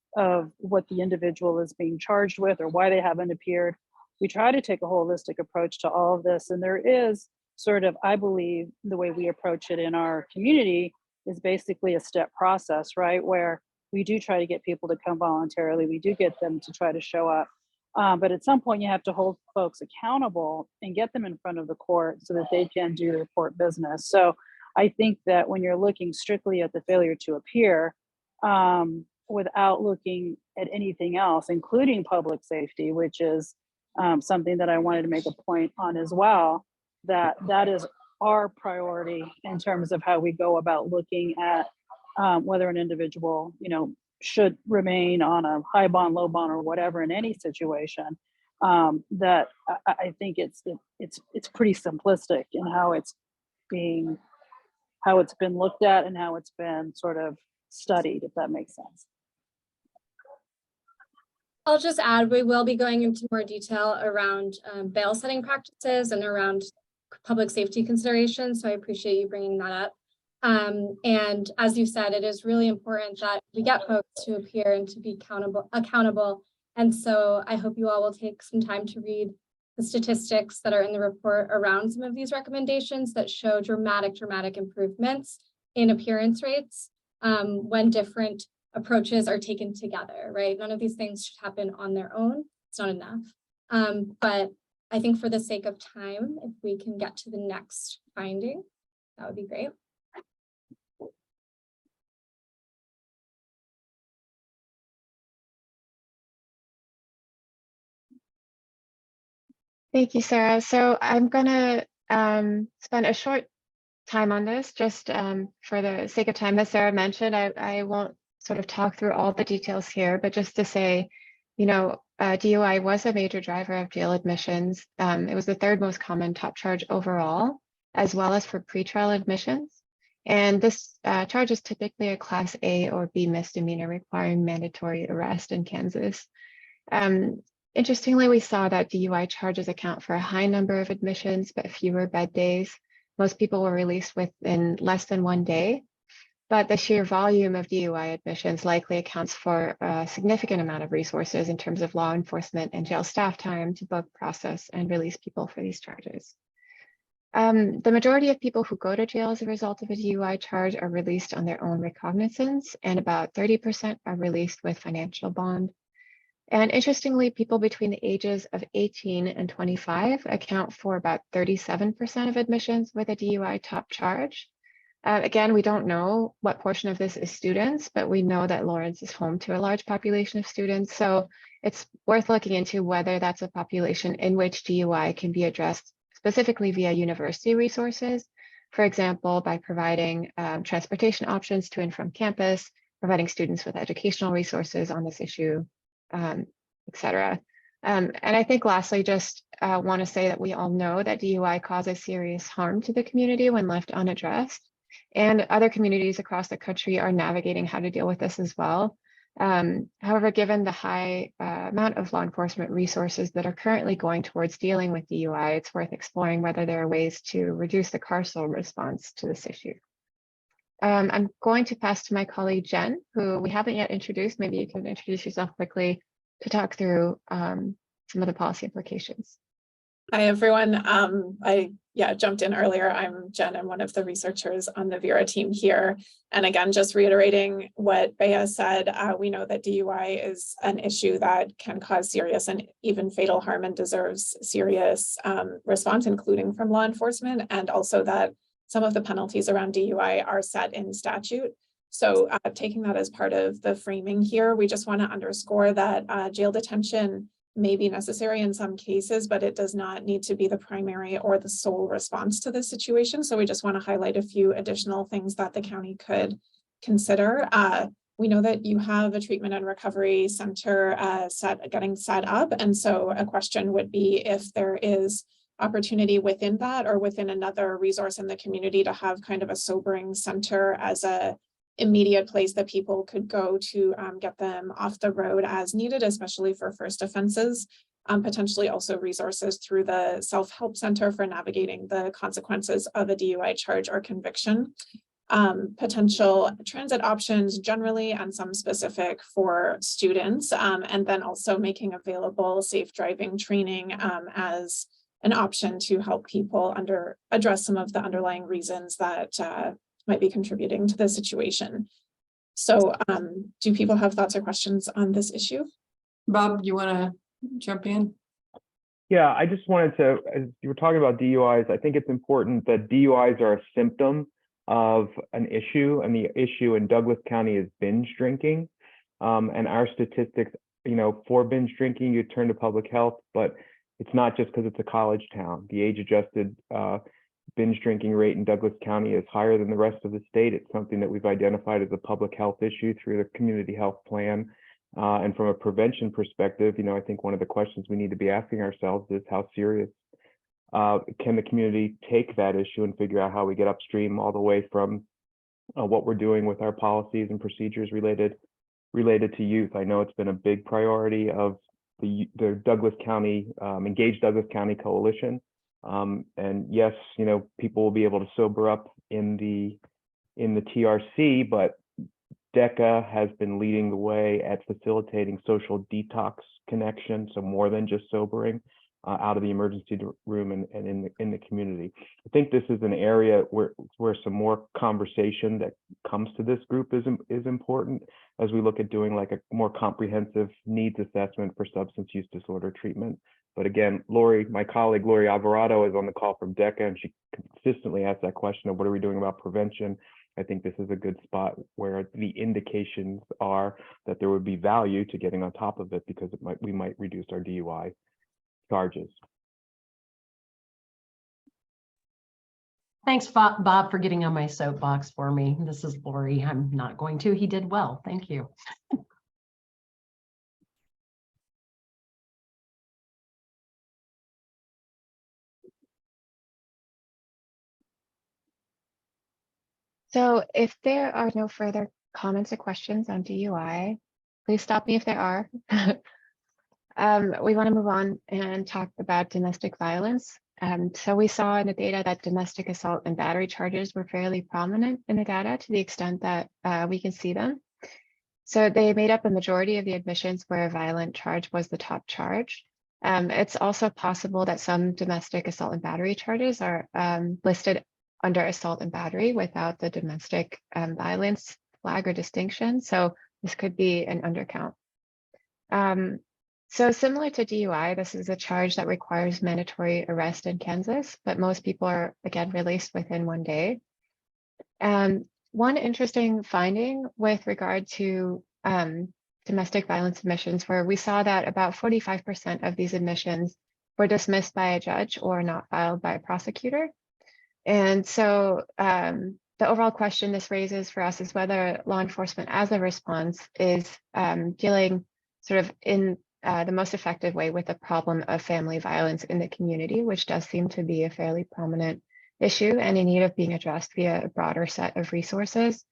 what the individual is being charged with or why they haven't appeared. We try to take a holistic approach to all of this. And there is sort of, I believe, the way we approach it in our community is basically a step process, right? Where we do try to get people to come voluntarily. We do get them to try to show up. But at some point you have to hold folks accountable and get them in front of the court so that they can do their court business. So I think that when you're looking strictly at the failure to appear, without looking at anything else, including public safety, which is something that I wanted to make a point on as well, that is our priority in terms of how we go about looking at whether an individual, should remain on a high bond, low bond, or whatever in any situation. That I think it's pretty simplistic in how it's been looked at and how it's been sort of studied, if that makes sense. I'll just add, we will be going into more detail around bail setting practices and around public safety considerations. So I appreciate you bringing that up. And as you said, it is really important that we get folks to appear and to be accountable. And so I hope you all will take some time to read the statistics that are in the report around some of these recommendations that show dramatic improvements in appearance rates when different approaches are taken together, right? None of these things should happen on their own. It's not enough. But I think for the sake of time, if we can get to the next finding, that would be great. Thank you, Sarah. So I'm going to spend a short time on this just for the sake of time. As Sarah mentioned, I won't sort of talk through all the details here, but just to say, DUI was a major driver of jail admissions. It was the third most common top charge overall, as well as for pretrial admissions. And this charge is typically a Class A or B misdemeanor requiring mandatory arrest in Kansas. Interestingly, we saw that DUI charges account for a high number of admissions, but fewer bed days. Most people were released within less than 1 day, but the sheer volume of DUI admissions likely accounts for a significant amount of resources in terms of law enforcement and jail staff time to book, process, and release people for these charges. The majority of people who go to jail as a result of a DUI charge are released on their own recognizance, and about 30% are released with financial bond. And interestingly, people between the ages of 18 and 25 account for about 37% of admissions with a DUI top charge. Again, we don't know what portion of this is students, but we know that Lawrence is home to a large population of students. So it's worth looking into whether that's a population in which DUI can be addressed specifically via university resources. For example, by providing transportation options to and from campus, providing students with educational resources on this issue, et cetera. And I think lastly, just want to say that we all know that DUI causes serious harm to the community when left unaddressed. And other communities across the country are navigating how to deal with this as well. However, given the high amount of law enforcement resources that are currently going towards dealing with DUI, it's worth exploring whether there are ways to reduce the carceral response to this issue. I'm going to pass to my colleague Jen, who we haven't yet introduced. Maybe you can introduce yourself quickly to talk through some of the policy implications. Hi, everyone. I jumped in earlier. I'm Jen. I'm one of the researchers on the Vera team here. And again, just reiterating what Bea said, we know that DUI is an issue that can cause serious and even fatal harm and deserves serious response, including from law enforcement, and also that some of the penalties around DUI are set in statute. So taking that as part of the framing here, we just want to underscore that jail detention may be necessary in some cases, but it does not need to be the primary or the sole response to this situation. So we just want to highlight a few additional things that the county could consider. We know that you have a treatment and recovery center getting set up. And so a question would be if there is opportunity within that or within another resource in the community to have kind of a sobering center as a immediate place that people could go to get them off the road as needed, especially for first offenses. Potentially also resources through the self-help center for navigating the consequences of a DUI charge or conviction. Potential transit options generally and some specific for students, and then also making available safe driving training as an option to help people address some of the underlying reasons that might be contributing to the situation. So do people have thoughts or questions on this issue? Bob, you want to jump in? Yeah, I just wanted to, as you were talking about DUIs, I think it's important that DUIs are a symptom of an issue, and the issue in Douglas County is binge drinking. And our statistics, for binge drinking, you turn to public health, but it's not just because it's a college town. The age-adjusted binge drinking rate in Douglas County is higher than the rest of the state. It's something that we've identified as a public health issue through the community health plan. And from a prevention perspective, I think one of the questions we need to be asking ourselves is how serious can the community take that issue and figure out how we get upstream all the way from what we're doing with our policies and procedures related to youth. I know it's been a big priority of the Douglas County, Engaged Douglas County Coalition. And yes, people will be able to sober up in the TRC, but DECA has been leading the way at facilitating social detox connection, so more than just sobering, out of the emergency room and in the community. I think this is an area where some more conversation that comes to this group is important as we look at doing like a more comprehensive needs assessment for substance use disorder treatment. But again, my colleague Lori Alvarado is on the call from DECA, and she consistently asks that question of what are we doing about prevention. I think this is a good spot where the indications are that there would be value to getting on top of it because we might reduce our DUI charges. Thanks, Bob, for getting on my soapbox for me. This is Lori. I'm not going to. He did well. Thank you. So if there are no further comments or questions on DUI, please stop me if there are. We want to move on and talk about domestic violence. So we saw in the data that domestic assault and battery charges were fairly prominent in the data to the extent that we can see them. So they made up a majority of the admissions where a violent charge was the top charge. It's also possible that some domestic assault and battery charges are listed under assault and battery without the domestic violence flag or distinction. So this could be an undercount. So similar to DUI, this is a charge that requires mandatory arrest in Kansas, but most people are, again, released within 1 day. One interesting finding with regard to domestic violence admissions, where we saw that about 45% of these admissions were dismissed by a judge or not filed by a prosecutor. And so the overall question this raises for us is whether law enforcement as a response is dealing sort of in the most effective way with the problem of family violence in the community, which does seem to be a fairly prominent issue and in need of being addressed via a broader set of resources.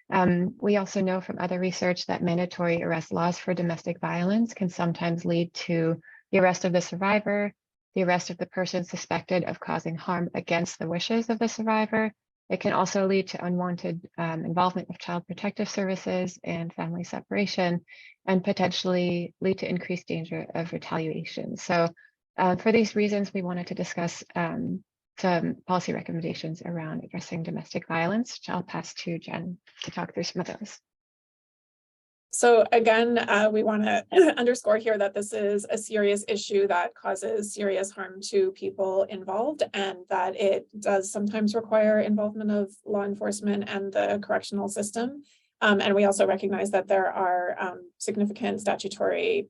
We also know from other research that mandatory arrest laws for domestic violence can sometimes lead to the arrest of the survivor, the arrest of the person suspected of causing harm against the wishes of the survivor. It can also lead to unwanted involvement of child protective services and family separation, and potentially lead to increased danger of retaliation. So for these reasons, we wanted to discuss some policy recommendations around addressing domestic violence, which I'll pass to Jen to talk through some of those. So again, we want to underscore here that this is a serious issue that causes serious harm to people involved, and that it does sometimes require involvement of law enforcement and the correctional system. And we also recognize that there are significant statutory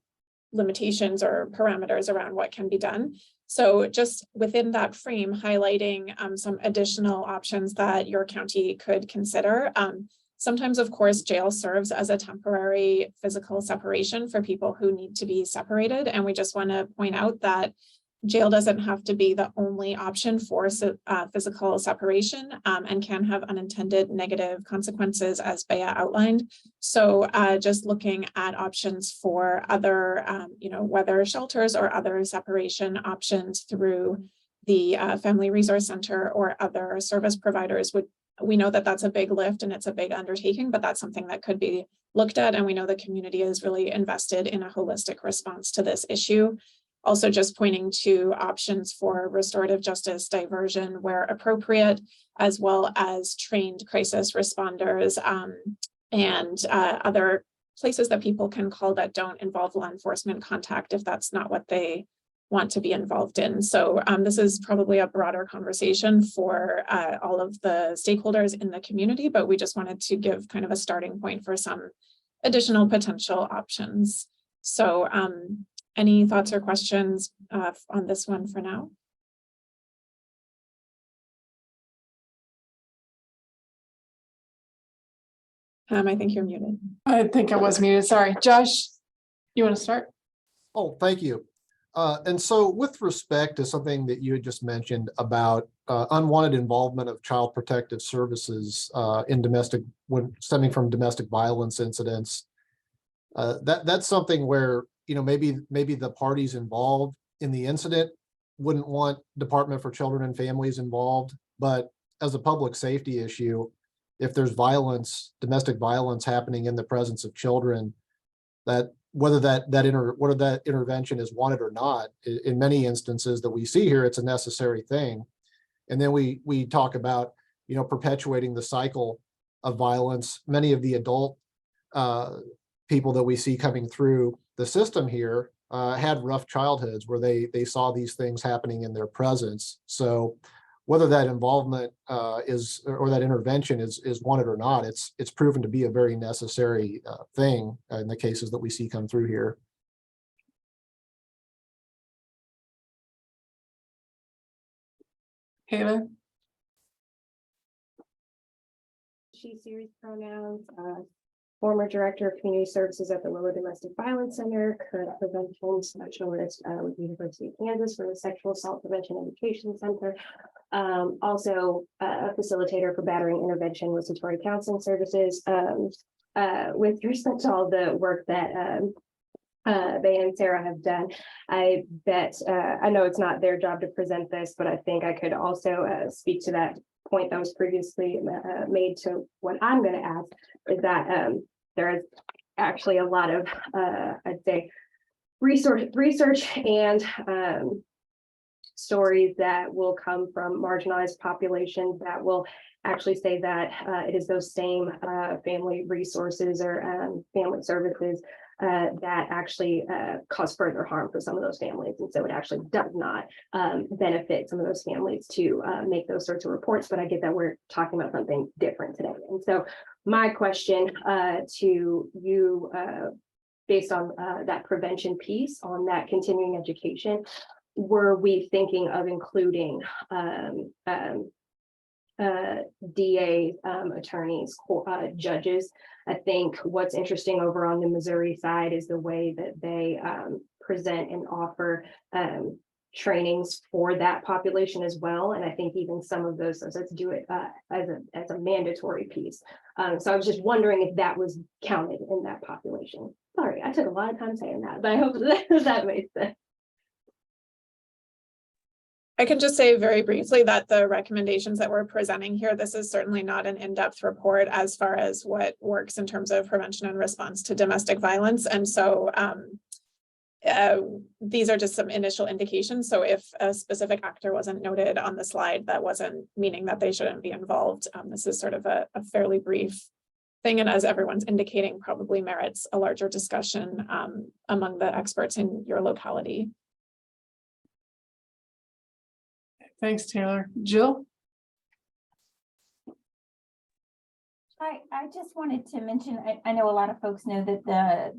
limitations or parameters around what can be done. So just within that frame, highlighting some additional options that your county could consider. Sometimes, of course, jail serves as a temporary physical separation for people who need to be separated. And we just want to point out that jail doesn't have to be the only option for physical separation and can have unintended negative consequences, as Bea outlined. So just looking at options for other, whether shelters or other separation options through the Family Resource Center or other service providers we know that that's a big lift and it's a big undertaking, but that's something that could be looked at. And we know the community is really invested in a holistic response to this issue. Also just pointing to options for restorative justice diversion where appropriate, as well as trained crisis responders and other places that people can call that don't involve law enforcement contact if that's not what they want to be involved in. So this is probably a broader conversation for all of the stakeholders in the community, but we just wanted to give kind of a starting point for some additional potential options. So any thoughts or questions on this one for now? I think you're muted. I think I was muted. Sorry. Josh, you want to start? Oh, thank you. And so with respect to something that you had just mentioned about unwanted involvement of child protective services in stemming from domestic violence incidents, that's something where, maybe the parties involved in the incident wouldn't want Department for Children and Families involved, but as a public safety issue, if there's domestic violence happening in the presence of children, whether that intervention is wanted or not, in many instances that we see here, it's a necessary thing. And then we talk about, perpetuating the cycle of violence. Many of the adult people that we see coming through the system here had rough childhoods where they saw these things happening in their presence. So whether that involvement or that intervention is wanted or not, it's proven to be a very necessary thing in the cases that we see come through here. Kayla? She series pronouns, former director of community services at the Willow Domestic Violence Center, current prevention specialist with the University of Kansas for the Sexual Assault Prevention Education Center. Also a facilitator for battering intervention with Satori Counseling Services. With respect to all the work that Bea and Sarah have done, I bet, I know it's not their job to present this, but I think I could also speak to that point that was previously made to what I'm going to ask, is that there is actually a lot of, I'd say, research and stories that will come from marginalized populations that will actually say that it is those same family resources or family services that actually cause further harm for some of those families. And so it actually does not benefit some of those families to make those sorts of reports. But I get that we're talking about something different today. And so my question to you, based on that prevention piece, on that continuing education, were we thinking of including DA, attorneys, judges? I think what's interesting over on the Missouri side is the way that they present and offer trainings for that population as well. And I think even some of those, let's do it as a mandatory piece. So I was just wondering if that was counted in that population. Sorry, I took a lot of time saying that, but I hope that makes sense. I can just say very briefly that the recommendations that we're presenting here, this is certainly not an in-depth report as far as what works in terms of prevention and response to domestic violence. And so these are just some initial indications. So if a specific actor wasn't noted on the slide, that wasn't meaning that they shouldn't be involved. This is sort of a fairly brief thing. And as everyone's indicating, probably merits a larger discussion among the experts in your locality. Thanks, Taylor. Jill? I just wanted to mention, I know a lot of folks know that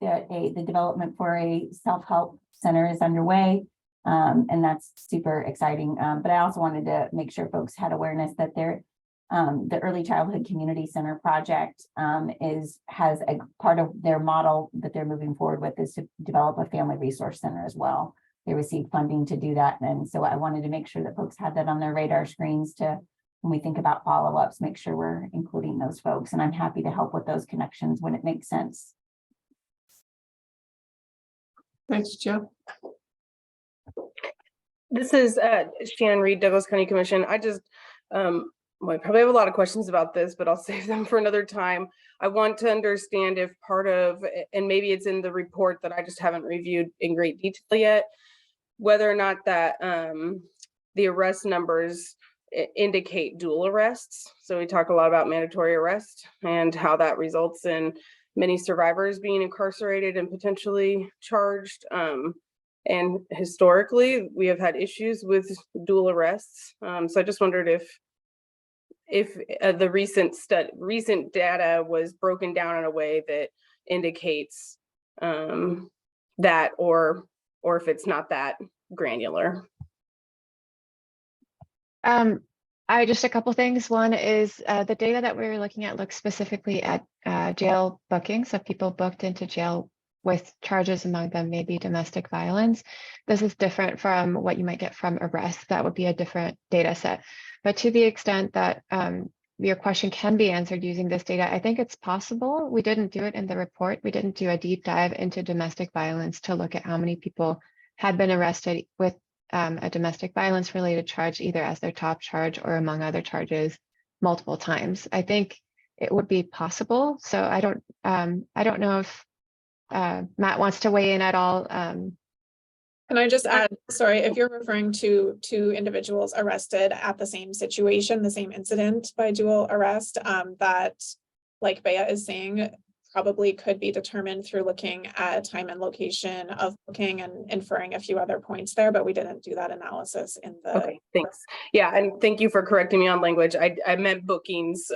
the development for a self-help center is underway, and that's super exciting. But I also wanted to make sure folks had awareness that the Early Childhood Community Center project has a part of their model that they're moving forward with is to develop a family resource center as well. They received funding to do that. And so I wanted to make sure that folks had that on their radar screens to, when we think about follow-ups, make sure we're including those folks. And I'm happy to help with those connections when it makes sense. Thanks, Jill. This is Shannon Reed, Douglas County Commission. I just, well, I probably have a lot of questions about this, but I'll save them for another time. I want to understand if part of, and maybe it's in the report that I just haven't reviewed in great detail yet, whether or not that the arrest numbers indicate dual arrests. So we talk a lot about mandatory arrest and how that results in many survivors being incarcerated and potentially charged. And historically, we have had issues with dual arrests. So I just wondered if the recent data was broken down in a way that indicates that, or if it's not that granular. Just a couple things. One is the data that we're looking at looks specifically at jail bookings, so people booked into jail with charges among them maybe domestic violence. This is different from what you might get from arrest. That would be a different data set. But to the extent that your question can be answered using this data, I think it's possible. We didn't do it in the report. We didn't do a deep dive into domestic violence to look at how many people had been arrested with a domestic violence related charge, either as their top charge or among other charges multiple times. I think it would be possible. So I don't know if Matt wants to weigh in at all. Can I just add, sorry, if you're referring to two individuals arrested at the same situation, the same incident by dual arrest, that, like Bea is saying, probably could be determined through looking at time and location of booking and inferring a few other points there, but we didn't do that analysis in the. Okay, thanks. Yeah, and thank you for correcting me on language. I meant bookings.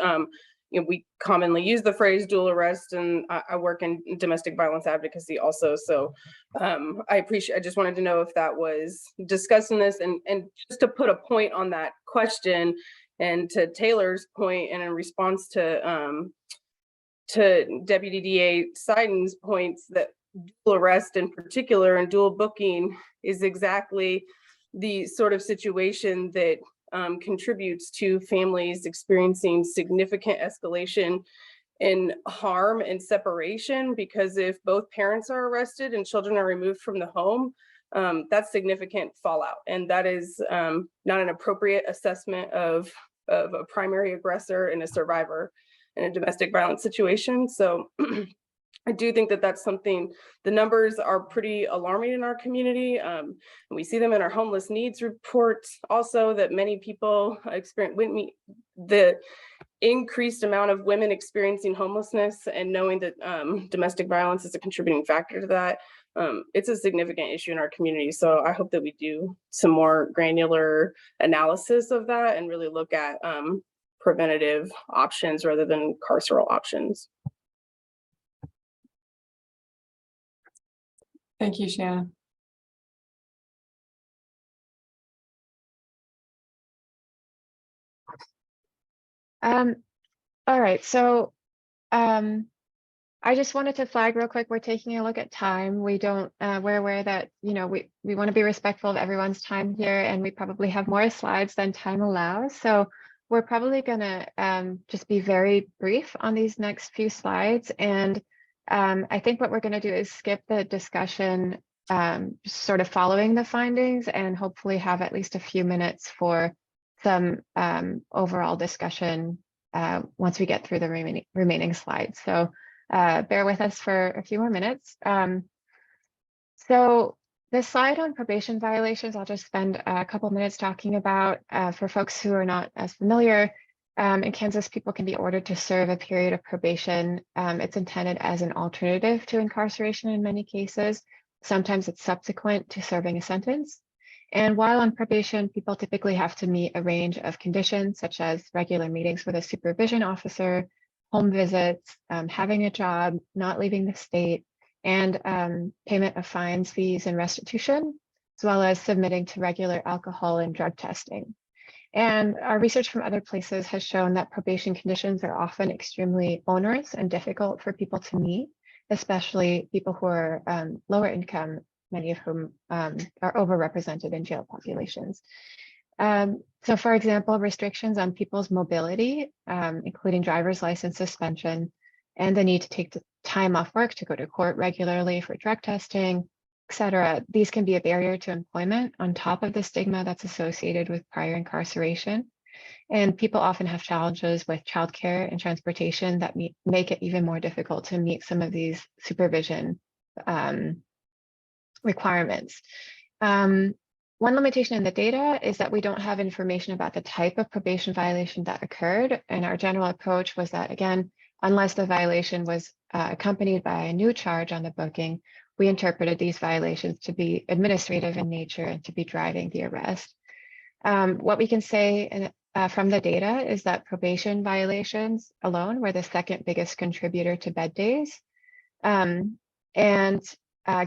You know, we commonly use the phrase dual arrest, and I work in domestic violence advocacy also. So I just wanted to know if that was discussed in this, and just to put a point on that question, and to Taylor's point, and in response to Deputy DA Seiden's points, that dual arrest in particular and dual booking is exactly the sort of situation that contributes to families experiencing significant escalation in harm and separation, because if both parents are arrested and children are removed from the home, that's significant fallout. And that is not an appropriate assessment of a primary aggressor and a survivor in a domestic violence situation. So I do think that that's something, the numbers are pretty alarming in our community. And we see them in our homeless needs reports also, that many people experience the increased amount of women experiencing homelessness, and knowing that domestic violence is a contributing factor to that. It's a significant issue in our community. So I hope that we do some more granular analysis of that and really look at preventative options rather than carceral options. Thank you, Shannon. All right, so I just wanted to flag real quick, we're taking a look at time. We don't, we're aware that, you know, we want to be respectful of everyone's time here, and we probably have more slides than time allows. So we're probably gonna just be very brief on these next few slides. And I think what we're gonna do is skip the discussion, sort of following the findings, and hopefully have at least a few minutes for some overall discussion once we get through the remaining slides. So bear with us for a few more minutes. So the slide on probation violations, I'll just spend a couple minutes talking about. For folks who are not as familiar, in Kansas, people can be ordered to serve a period of probation. It's intended as an alternative to incarceration in many cases. Sometimes it's subsequent to serving a sentence. And while on probation, people typically have to meet a range of conditions, such as regular meetings with a supervision officer, home visits, having a job, not leaving the state, and payment of fines, fees, and restitution, as well as submitting to regular alcohol and drug testing. And our research from other places has shown that probation conditions are often extremely onerous and difficult for people to meet, especially people who are lower income, many of whom are overrepresented in jail populations. So for example, restrictions on people's mobility, including driver's license suspension, and the need to take time off work to go to court regularly for drug testing, et cetera. These can be a barrier to employment on top of the stigma that's associated with prior incarceration. And people often have challenges with childcare and transportation that make it even more difficult to meet some of these supervision requirements. One limitation in the data is that we don't have information about the type of probation violation that occurred. And our general approach was that, again, unless the violation was accompanied by a new charge on the booking, we interpreted these violations to be administrative in nature and to be driving the arrest. What we can say from the data is that probation violations alone were the second biggest contributor to bed days.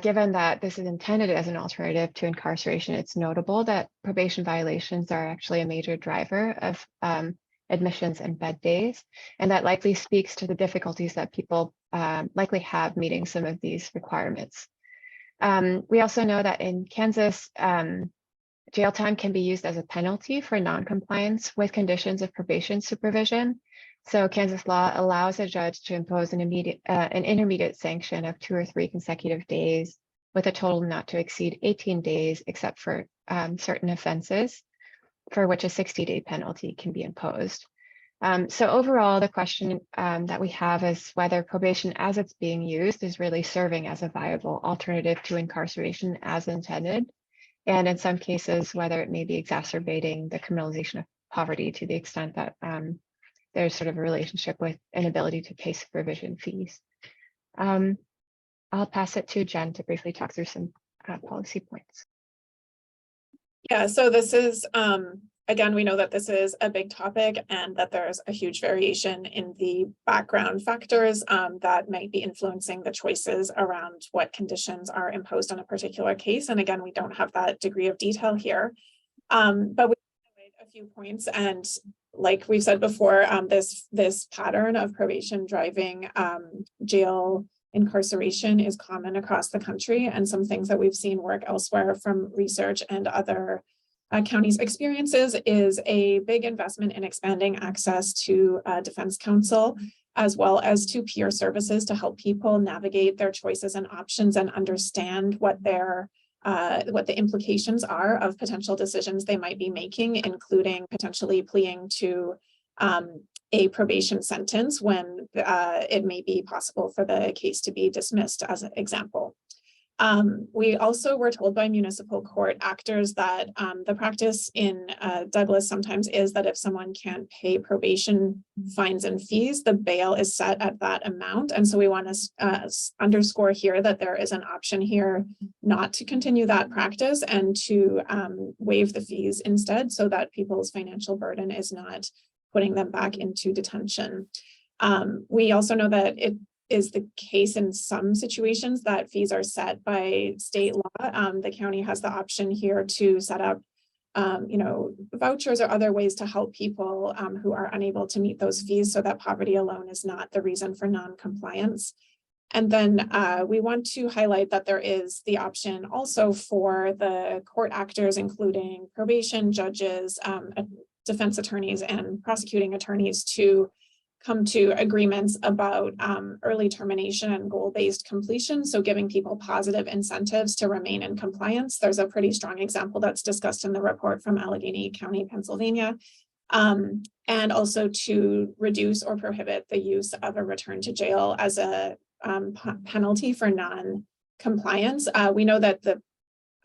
Given that this is intended as an alternative to incarceration, it's notable that probation violations are actually a major driver of admissions and bed days. And that likely speaks to the difficulties that people likely have meeting some of these requirements. We also know that in Kansas, jail time can be used as a penalty for non-compliance with conditions of probation supervision. So Kansas law allows a judge to impose an intermediate sanction of 2 or 3 consecutive days with a total not to exceed 18 days, except for certain offenses for which a 60-day penalty can be imposed. So overall, the question that we have is whether probation as it's being used is really serving as a viable alternative to incarceration as intended. And in some cases, whether it may be exacerbating the criminalization of poverty to the extent that there's sort of a relationship with inability to pay supervision fees. I'll pass it to Jen to briefly talk through some policy points. Yeah, so this is, again, we know that this is a big topic and that there's a huge variation in the background factors that might be influencing the choices around what conditions are imposed on a particular case. And again, we don't have that degree of detail here, but we made a few points. And like we've said before, this pattern of probation driving jail incarceration is common across the country, and some things that we've seen work elsewhere from research and other counties' experiences is a big investment in expanding access to defense counsel, as well as to peer services to help people navigate their choices and options and understand what the implications are of potential decisions they might be making, including potentially pleading to a probation sentence when it may be possible for the case to be dismissed, as an example. We also were told by municipal court actors that the practice in Douglas sometimes is that if someone can't pay probation fines and fees, the bail is set at that amount. And so we want to underscore here that there is an option here not to continue that practice and to waive the fees instead, so that people's financial burden is not putting them back into detention. We also know that it is the case in some situations that fees are set by state law. The county has the option here to set up, vouchers or other ways to help people who are unable to meet those fees, so that poverty alone is not the reason for non-compliance. And then we want to highlight that there is the option also for the court actors, including probation judges, defense attorneys, and prosecuting attorneys, to come to agreements about early termination and goal-based completion. So giving people positive incentives to remain in compliance. There's a pretty strong example that's discussed in the report from Allegheny County, Pennsylvania. And also to reduce or prohibit the use of a return to jail as a penalty for non-compliance. We know that the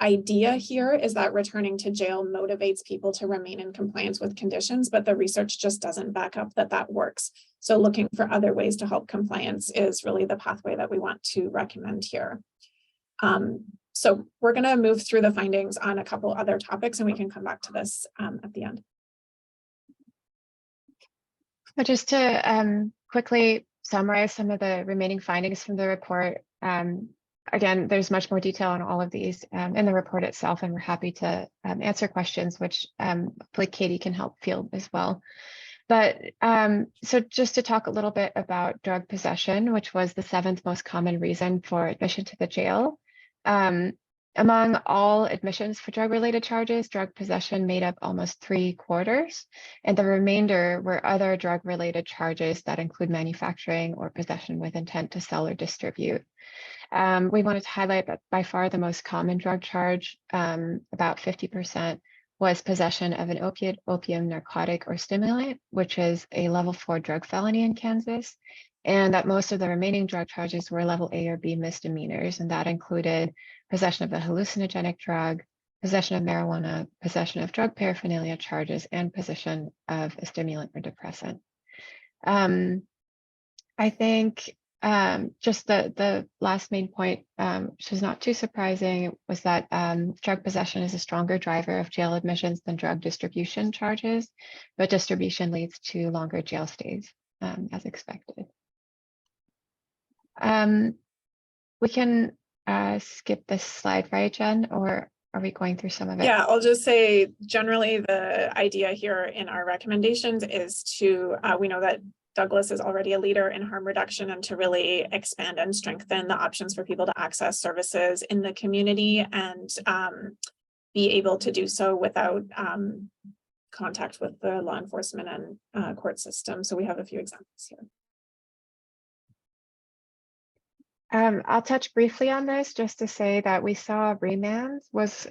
idea here is that returning to jail motivates people to remain in compliance with conditions, but the research just doesn't back up that that works. So looking for other ways to help compliance is really the pathway that we want to recommend here. So we're going to move through the findings on a couple other topics, and we can come back to this at the end. So just to quickly summarize some of the remaining findings from the report. Again, there's much more detail on all of these in the report itself, and we're happy to answer questions, which hopefully Katie can help field as well. But so just to talk a little bit about drug possession, which was the 7th most common reason for admission to the jail. Among all admissions for drug-related charges, drug possession made up almost 3/4, and the remainder were other drug-related charges that include manufacturing or possession with intent to sell or distribute. We wanted to highlight that by far the most common drug charge, about 50%, was possession of an opiate, opium, narcotic, or stimulant, which is a level 4 drug felony in Kansas, and that most of the remaining drug charges were level A or B misdemeanors, and that included possession of a hallucinogenic drug, possession of marijuana, possession of drug paraphernalia charges, and possession of a stimulant or depressant. I think just the last main point, which is not too surprising, was that drug possession is a stronger driver of jail admissions than drug distribution charges, but distribution leads to longer jail stays, as expected. We can skip this slide, right, Jen, or are we going through some of it? Yeah, I'll just say generally the idea here in our recommendations is to, we know that Douglas is already a leader in harm reduction, and to really expand and strengthen the options for people to access services in the community and be able to do so without contact with the law enforcement and court system. So we have a few examples here. I'll touch briefly on this just to say that we saw remands was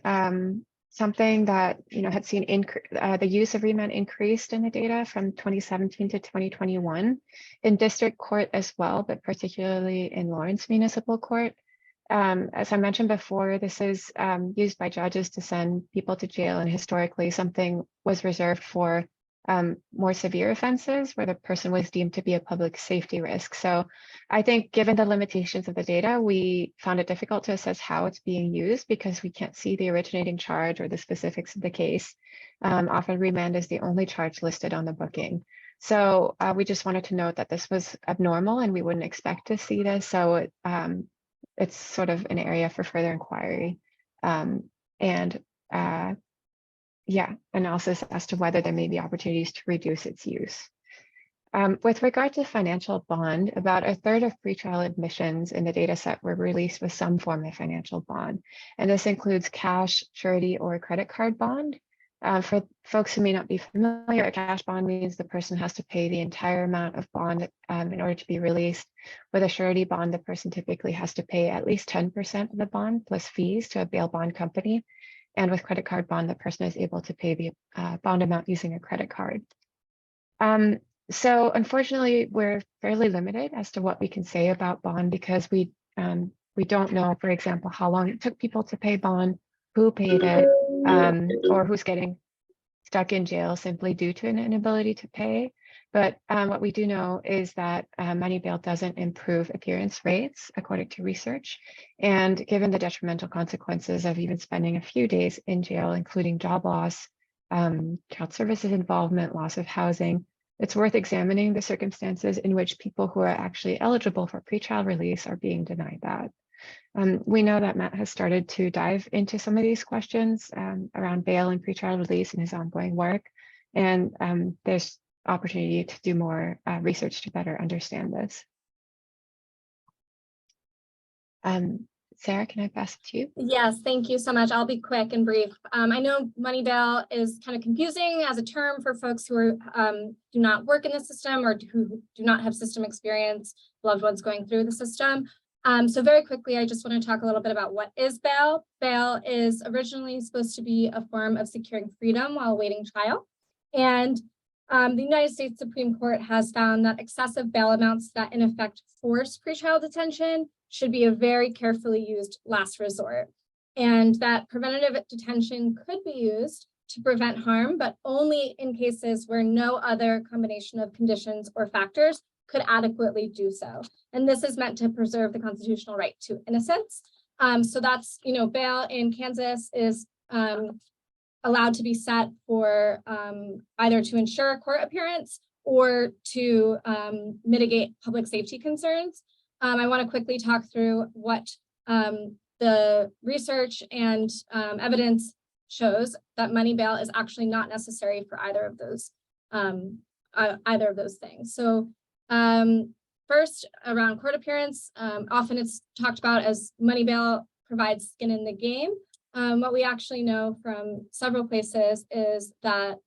something that had seen the use of remand increased in the data from 2017 to 2021 in district court as well, but particularly in Lawrence Municipal Court. As I mentioned before, this is used by judges to send people to jail, and historically something was reserved for more severe offenses where the person was deemed to be a public safety risk. So I think given the limitations of the data, we found it difficult to assess how it's being used because we can't see the originating charge or the specifics of the case. Often remand is the only charge listed on the booking. So we just wanted to note that this was abnormal and we wouldn't expect to see this. So it's sort of an area for further inquiry analysis as to whether there may be opportunities to reduce its use. With regard to financial bond, about 1/3 of pretrial admissions in the data set were released with some form of financial bond. And this includes cash, surety, or credit card bond. For folks who may not be familiar, a cash bond means the person has to pay the entire amount of bond in order to be released. With a surety bond, the person typically has to pay at least 10% of the bond plus fees to a bail bond company. And with credit card bond, the person is able to pay the bond amount using a credit card. So unfortunately, we're fairly limited as to what we can say about bond because we don't know, for example, how long it took people to pay bond, who paid it, or who's getting stuck in jail simply due to an inability to pay. But what we do know is that money bail doesn't improve appearance rates, according to research. And given the detrimental consequences of even spending a few days in jail, including job loss, child services involvement, loss of housing, it's worth examining the circumstances in which people who are actually eligible for pretrial release are being denied that. We know that Matt has started to dive into some of these questions around bail and pretrial release in his ongoing work. And there's opportunity to do more research to better understand this. Sarah, can I pass it to you? Yes, thank you so much. I'll be quick and brief. I know money bail is kind of confusing as a term for folks who are, do not work in the system or who do not have system experience, loved ones going through the system. So very quickly, I just want to talk a little bit about what is bail. Bail is originally supposed to be a form of securing freedom while awaiting trial. And the United States Supreme Court has found that excessive bail amounts that in effect force pretrial detention should be a very carefully used last resort. And that preventative detention could be used to prevent harm, but only in cases where no other combination of conditions or factors could adequately do so. And this is meant to preserve the constitutional right to innocence. So that's, bail in Kansas is allowed to be set for either to ensure a court appearance or to mitigate public safety concerns. I want to quickly talk through what the research and evidence shows that money bail is actually not necessary for either of those things. So first, around court appearance, often it's talked about as money bail provides skin in the game. What we actually know from several places is that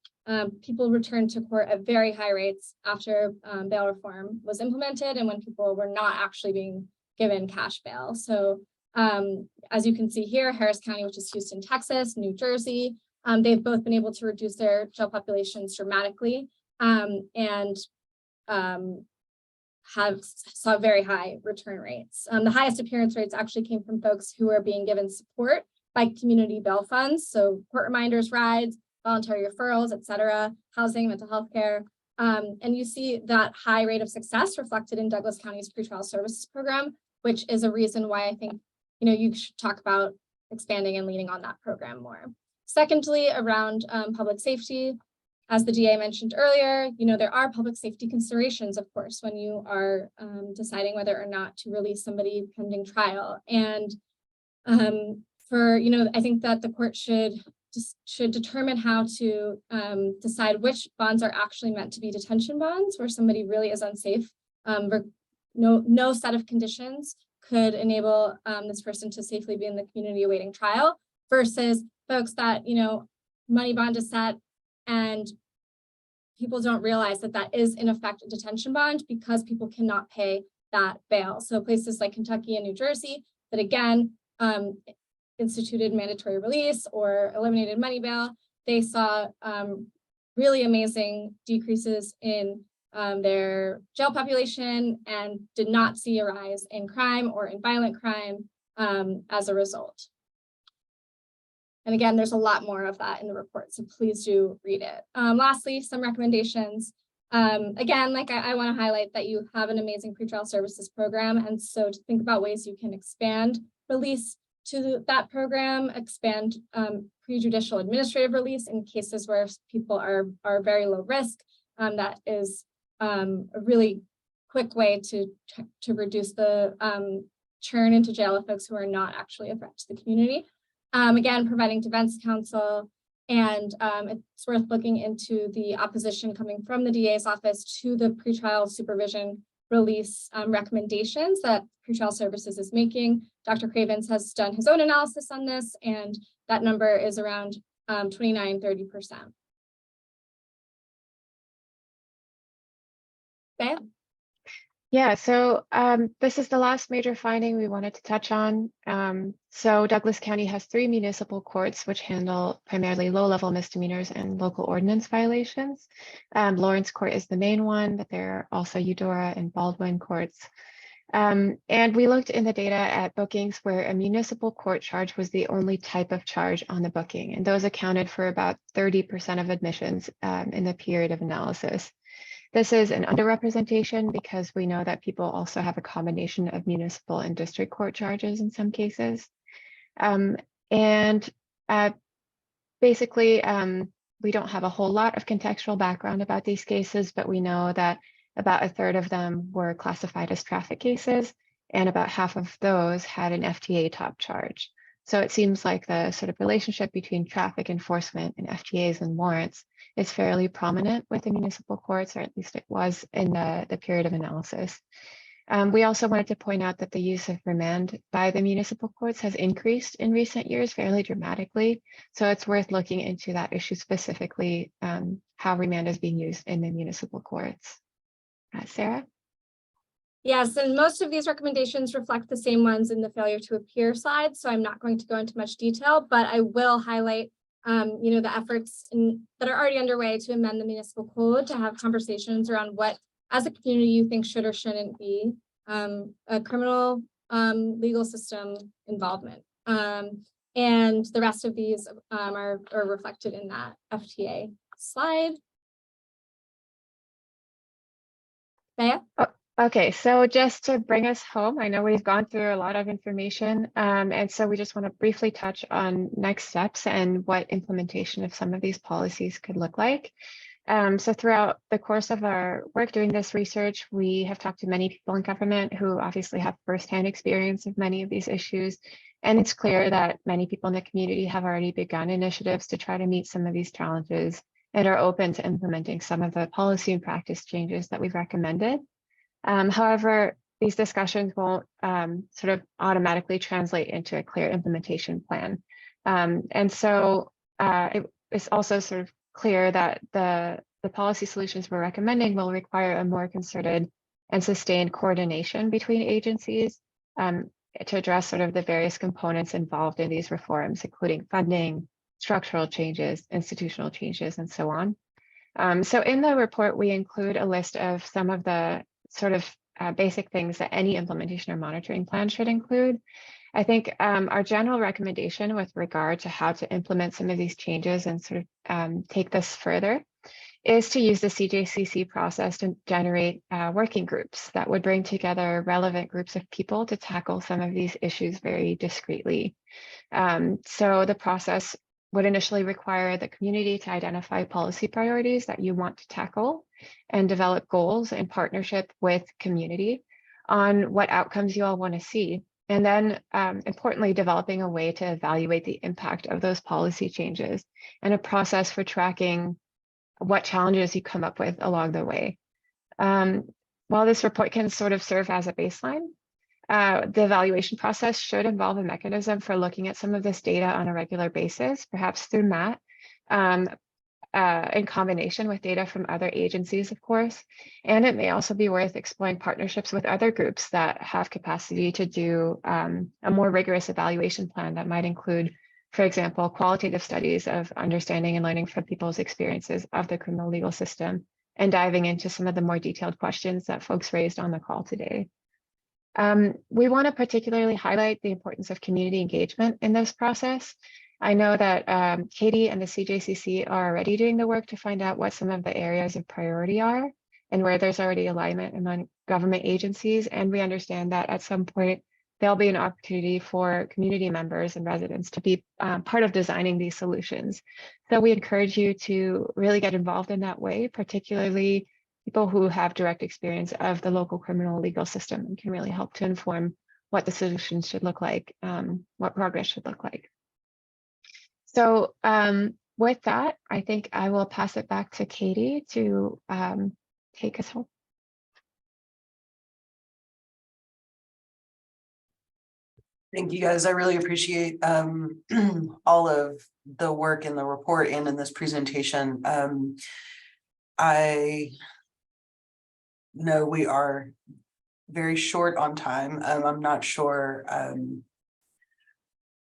people returned to court at very high rates after bail reform was implemented and when people were not actually being given cash bail. So as you can see here, Harris County, which is Houston, Texas, New Jersey, they've both been able to reduce their jail populations dramatically and saw very high return rates. The highest appearance rates actually came from folks who are being given support by community bail funds. So court reminders, rides, voluntary referrals, et cetera, housing, mental health care. And you see that high rate of success reflected in Douglas County's pretrial services program, which is a reason why I think, you should talk about expanding and leaning on that program more. Secondly, around public safety, as the DA mentioned earlier, there are public safety considerations, of course, when you are deciding whether or not to release somebody pending trial. And I think that the court should determine how to decide which bonds are actually meant to be detention bonds, where somebody really is unsafe. No set of conditions could enable this person to safely be in the community awaiting trial, versus folks that, money bond is set and people don't realize that that is in effect a detention bond because people cannot pay that bail. So places like Kentucky and New Jersey that again, instituted mandatory release or eliminated money bail, they saw really amazing decreases in their jail population and did not see a rise in crime or in violent crime as a result. And again, there's a lot more of that in the report, so please do read it. Lastly, some recommendations. Again, I want to highlight that you have an amazing pretrial services program, and so to think about ways you can expand release to that program, expand prejudicial administrative release in cases where people are very low risk. That is a really quick way to reduce the churn into jail of folks who are not actually a threat to the community. Again, providing defense counsel, and it's worth looking into the opposition coming from the DA's office to the pretrial supervision release recommendations that pretrial services is making. Dr. Cravens has done his own analysis on this, and that number is around 29–30%. Okay. Yeah, so this is the last major finding we wanted to touch on. So Douglas County has 3 municipal courts which handle primarily low-level misdemeanors and local ordinance violations. Lawrence Court is the main one, but there are also Eudora and Baldwin courts. And we looked in the data at bookings where a municipal court charge was the only type of charge on the booking, and those accounted for about 30% of admissions in the period of analysis. This is an underrepresentation because we know that people also have a combination of municipal and district court charges in some cases. Basically, we don't have a whole lot of contextual background about these cases, but we know that about 1/3 of them were classified as traffic cases, and about half of those had an FTA top charge. So it seems like the sort of relationship between traffic enforcement and FTAs and warrants is fairly prominent with the municipal courts, or at least it was in the period of analysis. We also wanted to point out that the use of remand by the municipal courts has increased in recent years fairly dramatically. So it's worth looking into that issue specifically, how remand is being used in the municipal courts. Sarah? Yes, and most of these recommendations reflect the same ones in the failure to appear side, so I'm not going to go into much detail, but I will highlight the efforts that are already underway to amend the municipal code, to have conversations around what, as a community, you think should or shouldn't be a criminal legal system involvement. And the rest of these are reflected in that FTA slide. Bea? Okay, so just to bring us home, I know we've gone through a lot of information, and so we just want to briefly touch on next steps and what implementation of some of these policies could look like. So throughout the course of our work doing this research, we have talked to many people in government who obviously have firsthand experience of many of these issues. And it's clear that many people in the community have already begun initiatives to try to meet some of these challenges and are open to implementing some of the policy and practice changes that we've recommended. However, these discussions won't sort of automatically translate into a clear implementation plan. And so it's also sort of clear that the policy solutions we're recommending will require a more concerted and sustained coordination between agencies to address sort of the various components involved in these reforms, including funding, structural changes, institutional changes, and so on. So in the report, we include a list of some of the sort of basic things that any implementation or monitoring plan should include. I think our general recommendation with regard to how to implement some of these changes and sort of take this further is to use the CJCC process to generate working groups that would bring together relevant groups of people to tackle some of these issues very discreetly. So the process would initially require the community to identify policy priorities that you want to tackle and develop goals in partnership with community on what outcomes you all want to see. And then importantly, developing a way to evaluate the impact of those policy changes and a process for tracking what challenges you come up with along the way. While this report can sort of serve as a baseline, the evaluation process should involve a mechanism for looking at some of this data on a regular basis, perhaps through MAT, in combination with data from other agencies, of course. And it may also be worth exploring partnerships with other groups that have capacity to do a more rigorous evaluation plan that might include, for example, qualitative studies of understanding and learning from people's experiences of the criminal legal system and diving into some of the more detailed questions that folks raised on the call today. We want to particularly highlight the importance of community engagement in this process. I know that Katie and the CJCC are already doing the work to find out what some of the areas of priority are and where there's already alignment among government agencies. And we understand that at some point, there'll be an opportunity for community members and residents to be part of designing these solutions. So we encourage you to really get involved in that way, particularly people who have direct experience of the local criminal legal system and can really help to inform what the solutions should look like, what progress should look like. So with that, I think I will pass it back to Katie to take us home. Thank you, guys. I really appreciate all of the work in the report and in this presentation. I know we are very short on time. I'm not sure.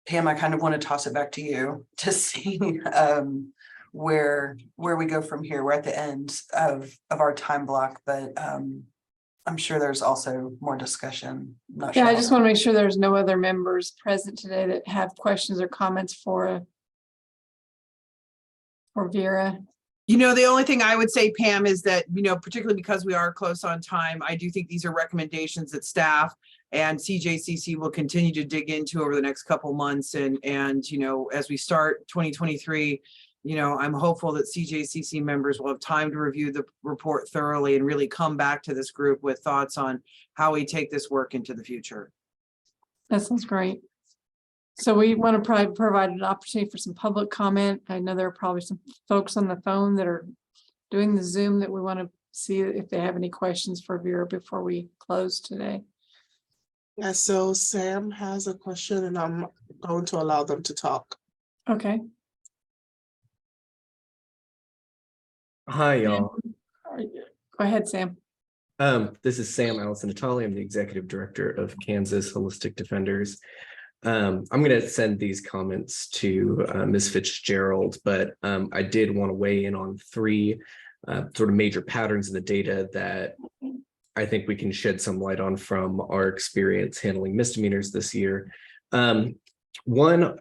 Pam, I kind of want to toss it back to you to see where we go from here. We're at the end of our time block, but I'm sure there's also more discussion. I'm not Yeah, sure I how- just want to make sure there's no other members present today that have questions or comments for Vera. You know, the only thing I would say, Pam, is that, you know, particularly because we are close on time, I do think these are recommendations that staff and CJCC will continue to dig into over the next couple months. And, you know, as we start 2023, you know, I'm hopeful that CJCC members will have time to review the report thoroughly and really come back to this group with thoughts on how we take this work into the future. That sounds great. So we want to provide an opportunity for some public comment. I know there are probably some folks on the phone that are doing the Zoom that we want to see if they have any questions for Vera before we close today. Yeah, so Sam has a question and I'm going to allow them to talk. Okay. Hi, y'all. Go ahead, Sam. This is Sam Allison Natali. I'm the executive director of Kansas Holistic Defenders. I'm going to send these comments to Ms. Fitzgerald, but I did want to weigh in on three sort of major patterns in the data that I think we can shed some light on from our experience handling misdemeanors this year. One,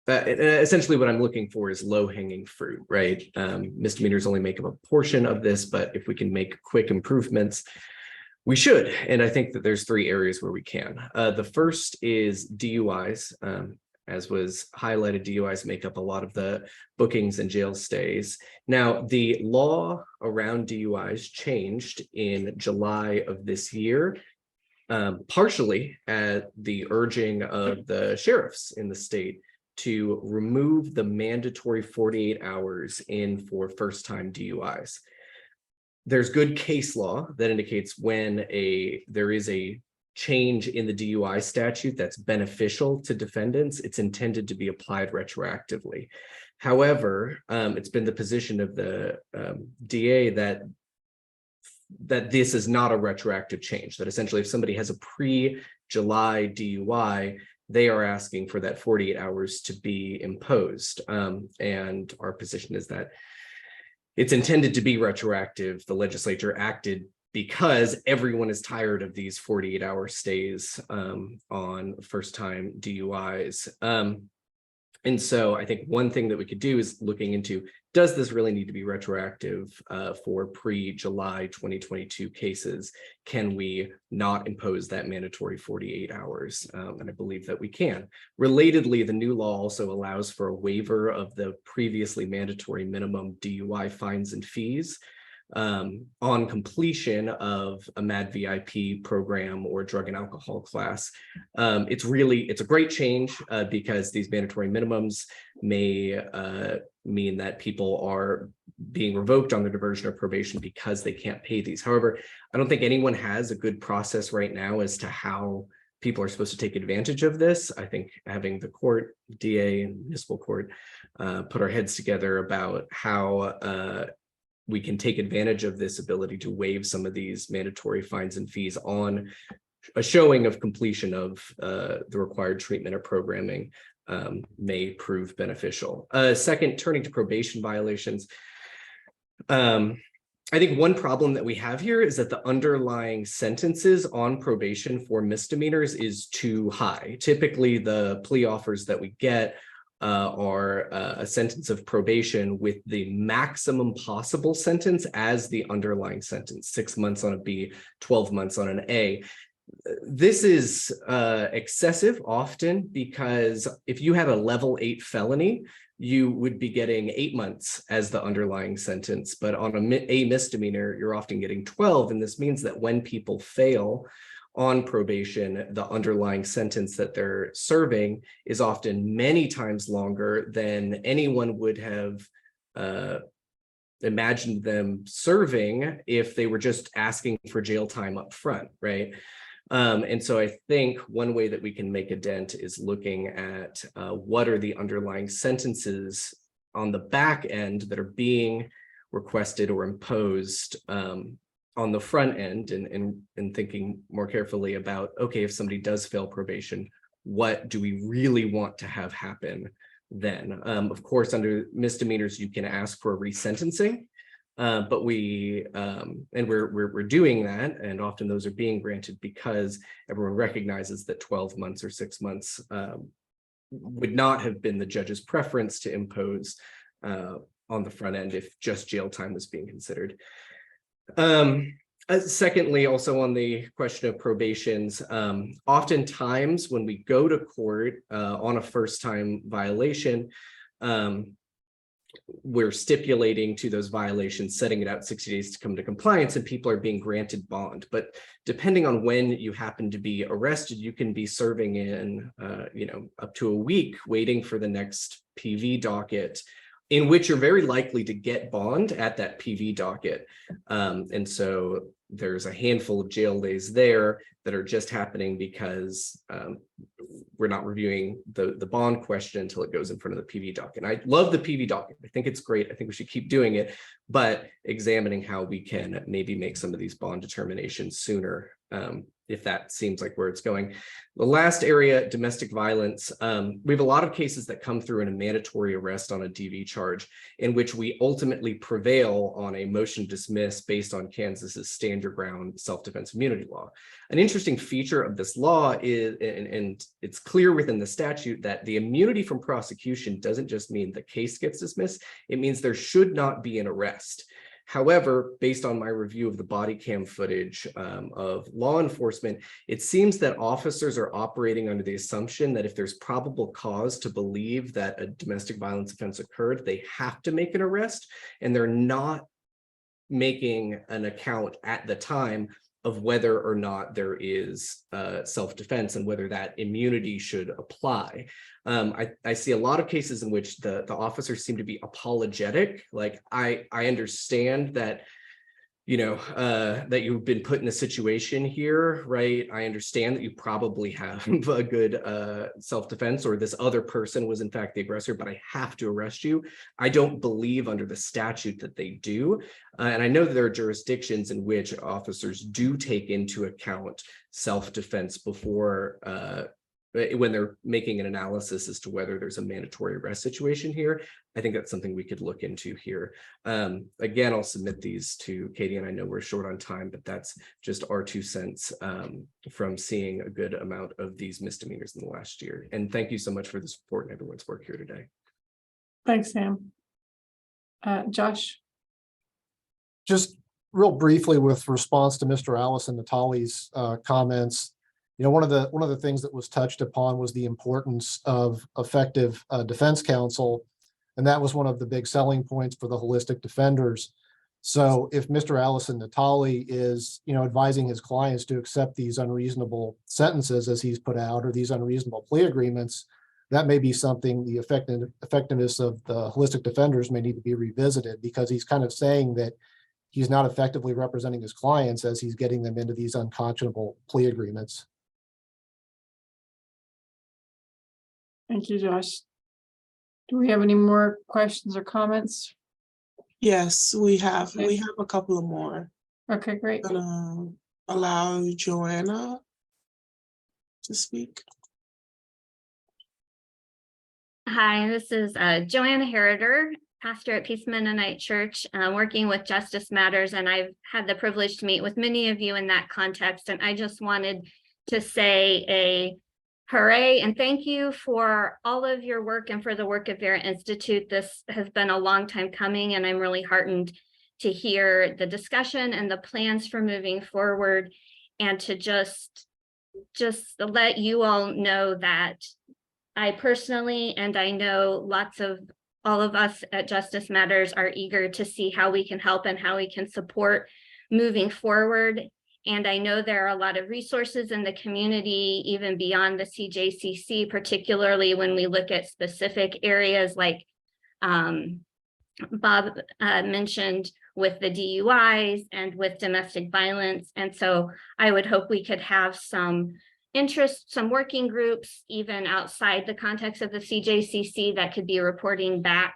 essentially what I'm looking for is low-hanging fruit, right? Misdemeanors only make up a portion of this, but if we can make quick improvements, we should. And I think that there's three areas where we can. The first is DUIs. As was highlighted, DUIs make up a lot of the bookings and jail stays. Now, the law around DUIs changed in July of this year, partially at the urging of the sheriffs in the state to remove the mandatory 48 hours in for first-time DUIs. There's good case law that indicates when there is a change in the DUI statute that's beneficial to defendants, it's intended to be applied retroactively. However, it's been the position of the DA that this is not a retroactive change, that essentially if somebody has a pre-July DUI, they are asking for that 48 hours to be imposed. And our position is that it's intended to be retroactive. The legislature acted because everyone is tired of these 48-hour stays on first-time DUIs. And so I think one thing that we could do is looking into, does this really need to be retroactive for pre-July 2022 cases? Can we not impose that mandatory 48 hours? And I believe that we can. Relatedly, the new law also allows for a waiver of the previously mandatory minimum DUI fines and fees on completion of a MAD VIP program or drug and alcohol class. It's a great change because these mandatory minimums may mean that people are being revoked on their diversion or probation because they can't pay these. However, I don't think anyone has a good process right now as to how people are supposed to take advantage of this. I think having the court, DA and municipal court put our heads together about how we can take advantage of this ability to waive some of these mandatory fines and fees on a showing of completion of the required treatment or programming may prove beneficial. Second, turning to probation violations. I think one problem that we have here is that the underlying sentences on probation for misdemeanors is too high. Typically, the plea offers that we get are a sentence of probation with the maximum possible sentence as the underlying sentence, 6 months on a B, 12 months on an A. This is excessive often because if you had a level 8 felony, you would be getting 8 months as the underlying sentence, but on a misdemeanor, you're often getting 12. And this means that when people fail on probation, the underlying sentence that they're serving is often many times longer than anyone would have imagined them serving if they were just asking for jail time up front, right? And so I think one way that we can make a dent is looking at what are the underlying sentences on the back end that are being requested or imposed on the front end and thinking more carefully about, okay, if somebody does fail probation, what do we really want to have happen then? Of course, under misdemeanors, you can ask for resentencing, but we're doing that, and often those are being granted because everyone recognizes that 12 months or 6 months would not have been the judge's preference to impose on the front end if just jail time was being considered. Secondly, also on the question of probations, oftentimes when we go to court on a first-time violation, we're stipulating to those violations, setting it out 60 days to come to compliance, and people are being granted bond. But depending on when you happen to be arrested, you can be serving in, up to a week waiting for the next PV docket, in which you're very likely to get bond at that PV docket. And so there's a handful of jail days there that are just happening because we're not reviewing the bond question until it goes in front of the PV docket. And I love the PV docket. I think it's great. I think we should keep doing it, but examining how we can maybe make some of these bond determinations sooner, if that seems like where it's going. The last area, domestic violence. We have a lot of cases that come through in a mandatory arrest on a DV charge, in which we ultimately prevail on a motion to dismiss based on Kansas's stand your ground self-defense immunity law. An interesting feature of this law is, and it's clear within the statute, that the immunity from prosecution doesn't just mean the case gets dismissed, it means there should not be an arrest. However, based on my review of the body cam footage of law enforcement, it seems that officers are operating under the assumption that if there's probable cause to believe that a domestic violence offense occurred, they have to make an arrest, and they're not making an account at the time of whether or not there is self-defense and whether that immunity should apply. I see a lot of cases in which the officers seem to be apologetic. Like, I understand that, that you've been put in a situation here, right? I understand that you probably have a good self-defense, or this other person was in fact the aggressor, but I have to arrest you. I don't believe under the statute that they do. And I know that there are jurisdictions in which officers do take into account self-defense before when they're making an analysis as to whether there's a mandatory arrest situation here. I think that's something we could look into here. Again, I'll submit these to Katie, and I know we're short on time, but that's just our 2 cents from seeing a good amount of these misdemeanors in the last year. And thank you so much for the support and everyone's work here today. Thanks, Sam. Josh? Just real briefly with response to Mr. Allison Natale's comments. One of the things that was touched upon was the importance of effective defense counsel, and that was one of the big selling points for the holistic defenders. So if Mr. Allison Natale is, advising his clients to accept these unreasonable sentences as he's put out, or these unreasonable plea agreements, that may be something the effectiveness of the holistic defenders may need to be revisited, because he's kind of saying that he's not effectively representing his clients as he's getting them into these unconscionable plea agreements. Thank you, Josh. Do we have any more questions or comments? Yes, we have. Okay. We have a couple of more. Okay, great. Gonna allow Joanna to speak. Hi, this is Joanna Heriter, pastor at Peace Mennonite Church, working with Justice Matters, and I've had the privilege to meet with many of you in that context, and I just wanted to say a hooray and thank you for all of your work and for the work of Vera Institute. This has been a long time coming, and I'm really heartened to hear the discussion and the plans for moving forward, and to just let you all know that I personally, and I know all of us at Justice Matters, are eager to see how we can help and how we can support moving forward. And I know there are a lot of resources in the community, even beyond the CJCC, particularly when we look at specific areas like Bob mentioned with the DUIs and with domestic violence. And so I would hope we could have some working groups, even outside the context of the CJCC, that could be reporting back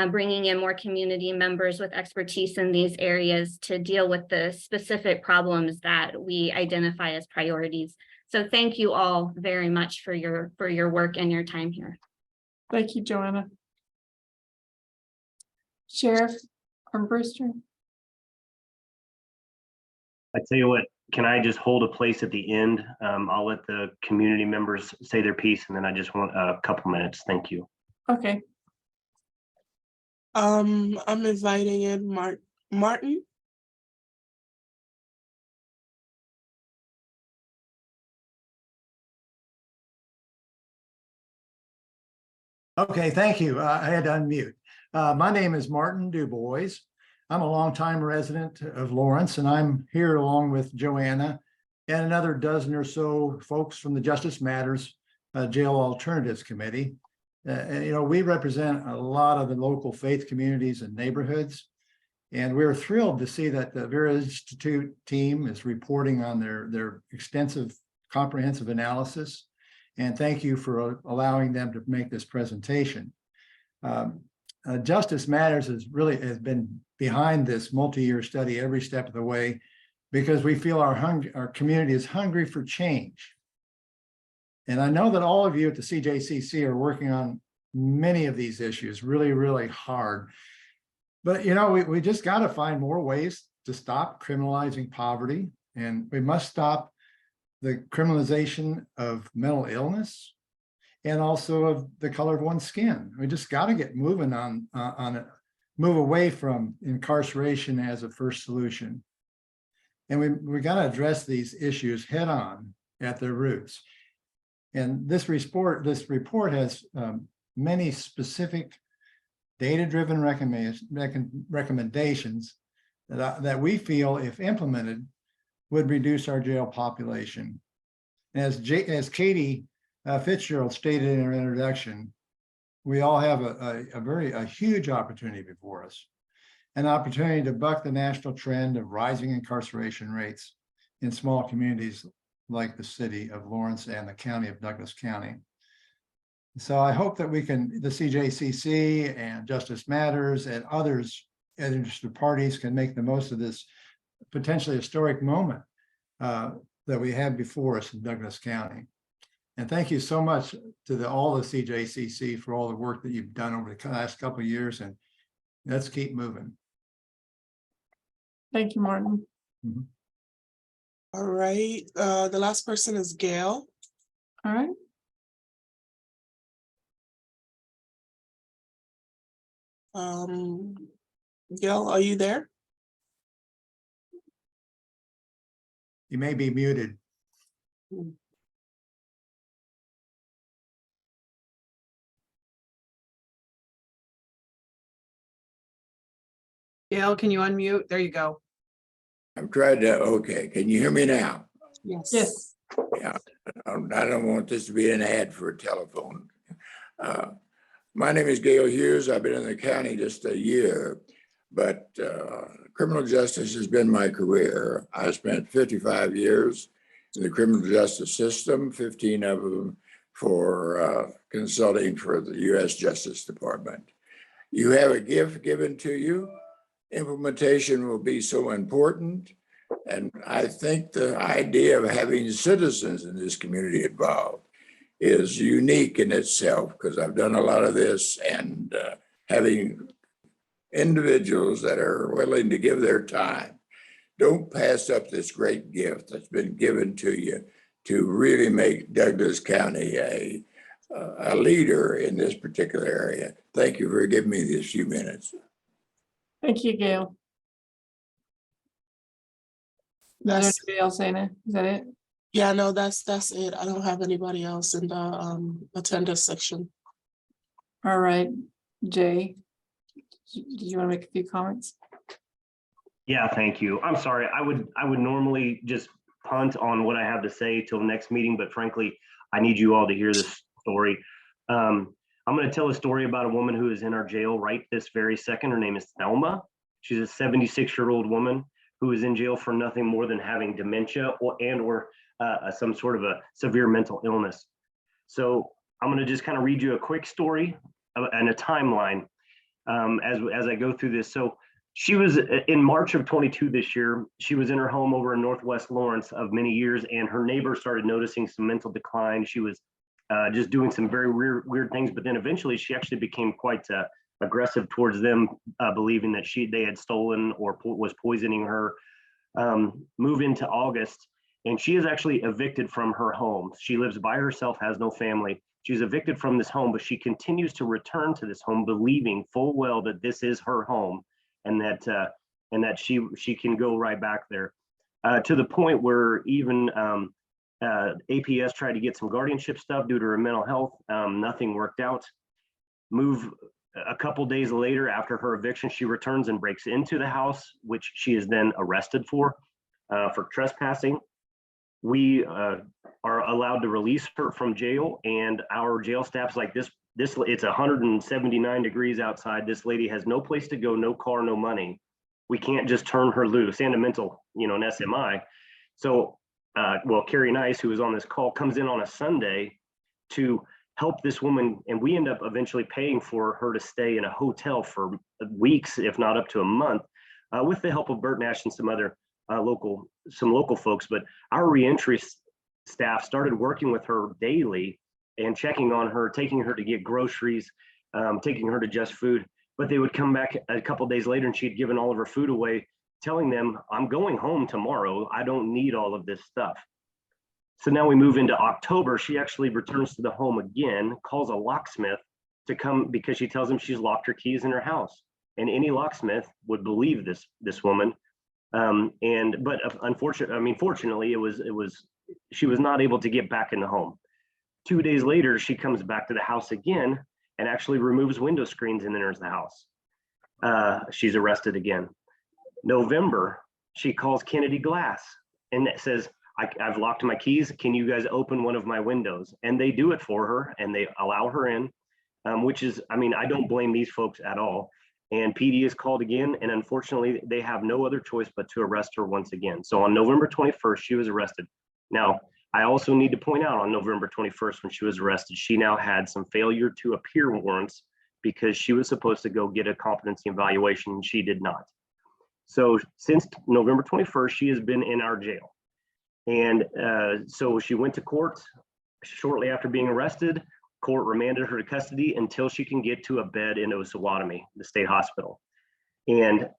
bringing in more community members with expertise in these areas to deal with the specific problems that we identify as priorities. So thank you all very much for your work and your time here. Thank you, Joanna. Sheriff Armbruster. I tell you what, can I just hold a place at the end? I'll let the community members say their piece, and then I just want a couple minutes. Thank you. Okay. I'm inviting in Martin. Okay, thank you. I had to unmute. My name is Martin DuBois. I'm a longtime resident of Lawrence, and I'm here along with Joanna and another dozen or so folks from the Justice Matters Jail Alternatives Committee. We represent a lot of the local faith communities and neighborhoods, and we're thrilled to see that the Vera Institute team is reporting on their extensive, comprehensive analysis. And thank you for allowing them to make this presentation. Justice Matters has been behind this multi-year study every step of the way, because we feel our community is hungry for change. And I know that all of you at the CJCC are working on many of these issues really, really hard. But we just got to find more ways to stop criminalizing poverty, and we must stop the criminalization of mental illness and also of the color of one's skin. We just got to get moving on it, move away from incarceration as a first solution. And we got to address these issues head on at their roots. And this report has many specific data-driven recommendations that we feel, if implemented, would reduce our jail population. As Katie Fitzgerald stated in her introduction, we all have a huge opportunity before us, an opportunity to buck the national trend of rising incarceration rates in small communities like the city of Lawrence and the county of Douglas County. So I hope that the CJCC and Justice Matters and others interested parties can make the most of this potentially historic moment that we have before us in Douglas County. And thank you so much to all the CJCC for all the work that you've done over the last couple of years, and let's keep moving. Thank you, Martin. Mm-hmm. All right, the last person is Gail. All right. Gail, are you there? You may be muted. Gail, can you unmute? There you go. I've tried to, okay, can you hear me now? Yes. Yes. Yeah, I don't want this to be an ad for a telephone. My name is Gail Hughes. I've been in the county just a year, but criminal justice has been my career. I spent 55 years in the criminal justice system, 15 of them for consulting for the U.S. Justice Department. You have a gift given to you. Implementation will be so important. And I think the idea of having citizens in this community involved is unique in itself, because I've done a lot of this, and having individuals that are willing to give their time. Don't pass up this great gift that's been given to you to really make Douglas County a leader in this particular area. Thank you for giving me these few minutes. Thank you, Gail. That's, anybody else saying it? Is that it? yeah, no, that's it. I don't have anybody else in the attendance section. All right, Jay, did you want to make a few comments? Yeah, thank you. I'm sorry. I would normally just punt on what I have to say till the next meeting, but frankly, I need you all to hear this story. I'm going to tell a story about a woman who is in our jail right this very second. Her name is Thelma. She's a 76-year-old woman who is in jail for nothing more than having dementia or some sort of a severe mental illness. So I'm going to just kind of read you a quick story and a timeline. as I go through this. So she was in March of 22 this year. She was in her home over in Northwest Lawrence of many years, and her neighbor started noticing some mental decline. She was just doing some very weird things, but then eventually she actually became quite aggressive towards them, believing that they had stolen or was poisoning her. Move into August, and she is actually evicted from her home. She lives by herself, has no family. She's evicted from this home, but she continues to return to this home, believing full well that this is her home, and that she can go right back there. To the point where even APS tried to get some guardianship stuff due to her mental health. Nothing worked out. Move a couple days later, after her eviction, she returns and breaks into the house, which she is then arrested for trespassing. We are allowed to release her from jail, and our jail staff's like, this it's 179 degrees outside. This lady has no place to go, no car, no money. We can't just turn her loose, and a mental, an SMI. So, well, Carrie Nice, who was on this call, comes in on a Sunday to help this woman, and we end up eventually paying for her to stay in a hotel for weeks, if not up to a month, with the help of Bert Nash and some other local folks. But our reentry staff started working with her daily and checking on her, taking her to get groceries, taking her to Just Food. But they would come back a couple days later and she'd given all of her food away, telling them, I'm going home tomorrow. I don't need all of this stuff. So now we move into October. She actually returns to the home again, calls a locksmith to come because she tells him she's locked her keys in her house. And any locksmith would believe this woman. But fortunately, she was not able to get back in the home. 2 days later, she comes back to the house again and actually removes window screens and enters the house. She's arrested again. November, she calls Kennedy Glass and says, I've locked my keys. Can you guys open one of my windows? And they do it for her and they allow her in, which is, I don't blame these folks at all. And PD is called again. And unfortunately, they have no other choice but to arrest her once again. So on November 21st, she was arrested. Now, I also need to point out on November 21st, when she was arrested, she now had some failure to appear warrants because she was supposed to go get a competency evaluation and she did not. So since November 21st, she has been in our jail. And so she went to court shortly after being arrested. Court remanded her to custody until she can get to a bed in Osawatomie, the state hospital. And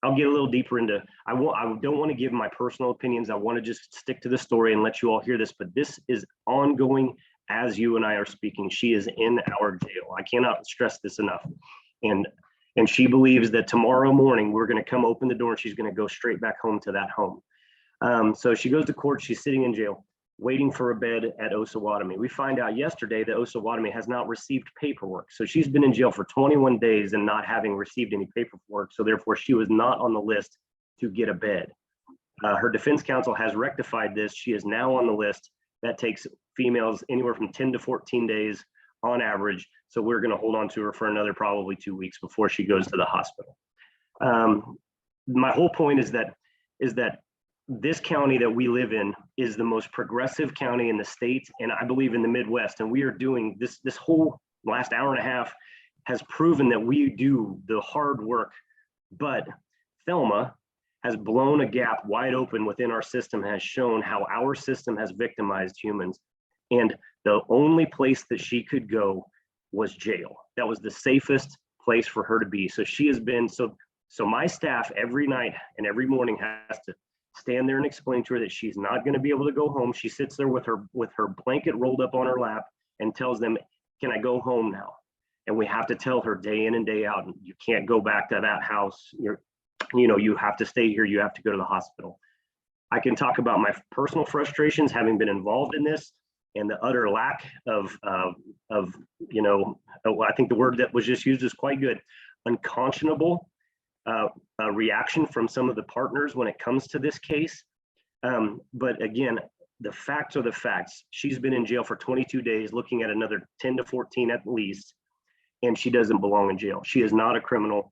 I'll get a little deeper into, I don't want to give my personal opinions. I want to just stick to the story and let you all hear this, but this is ongoing as you and I are speaking. She is in our jail. I cannot stress this enough. And she believes that tomorrow morning, we're going to come open the door and she's going to go straight back home to that home. So she goes to court, she's sitting in jail, waiting for a bed at Osawatomie. We find out yesterday that Osawatomie has not received paperwork. So she's been in jail for 21 days and not having received any paperwork. So therefore she was not on the list to get a bed. Her defense counsel has rectified this. She is now on the list. That takes females anywhere from 10 to 14 days on average. So we're going to hold on to her for another probably 2 weeks before she goes to the hospital. My whole point is that this county that we live in is the most progressive county in the state, and I believe in the Midwest. And we are doing this whole last hour and a half has proven that we do the hard work, but Thelma has blown a gap wide open within our system, has shown how our system has victimized humans. And the only place that she could go was jail. That was the safest place for her to be. So she has been, so my staff every night and every morning has to stand there and explain to her that she's not going to be able to go home. She sits there with her blanket rolled up on her lap and tells them, can I go home now? And we have to tell her day in and day out, you can't go back to that house. You have to stay here. You have to go to the hospital. I can talk about my personal frustrations having been involved in this and the utter lack of I think the word that was just used is quite good, unconscionable reaction from some of the partners when it comes to this case. But again, the facts are the facts. She's been in jail for 22 days, looking at another 10 to 14 at least, and she doesn't belong in jail. She is not a criminal.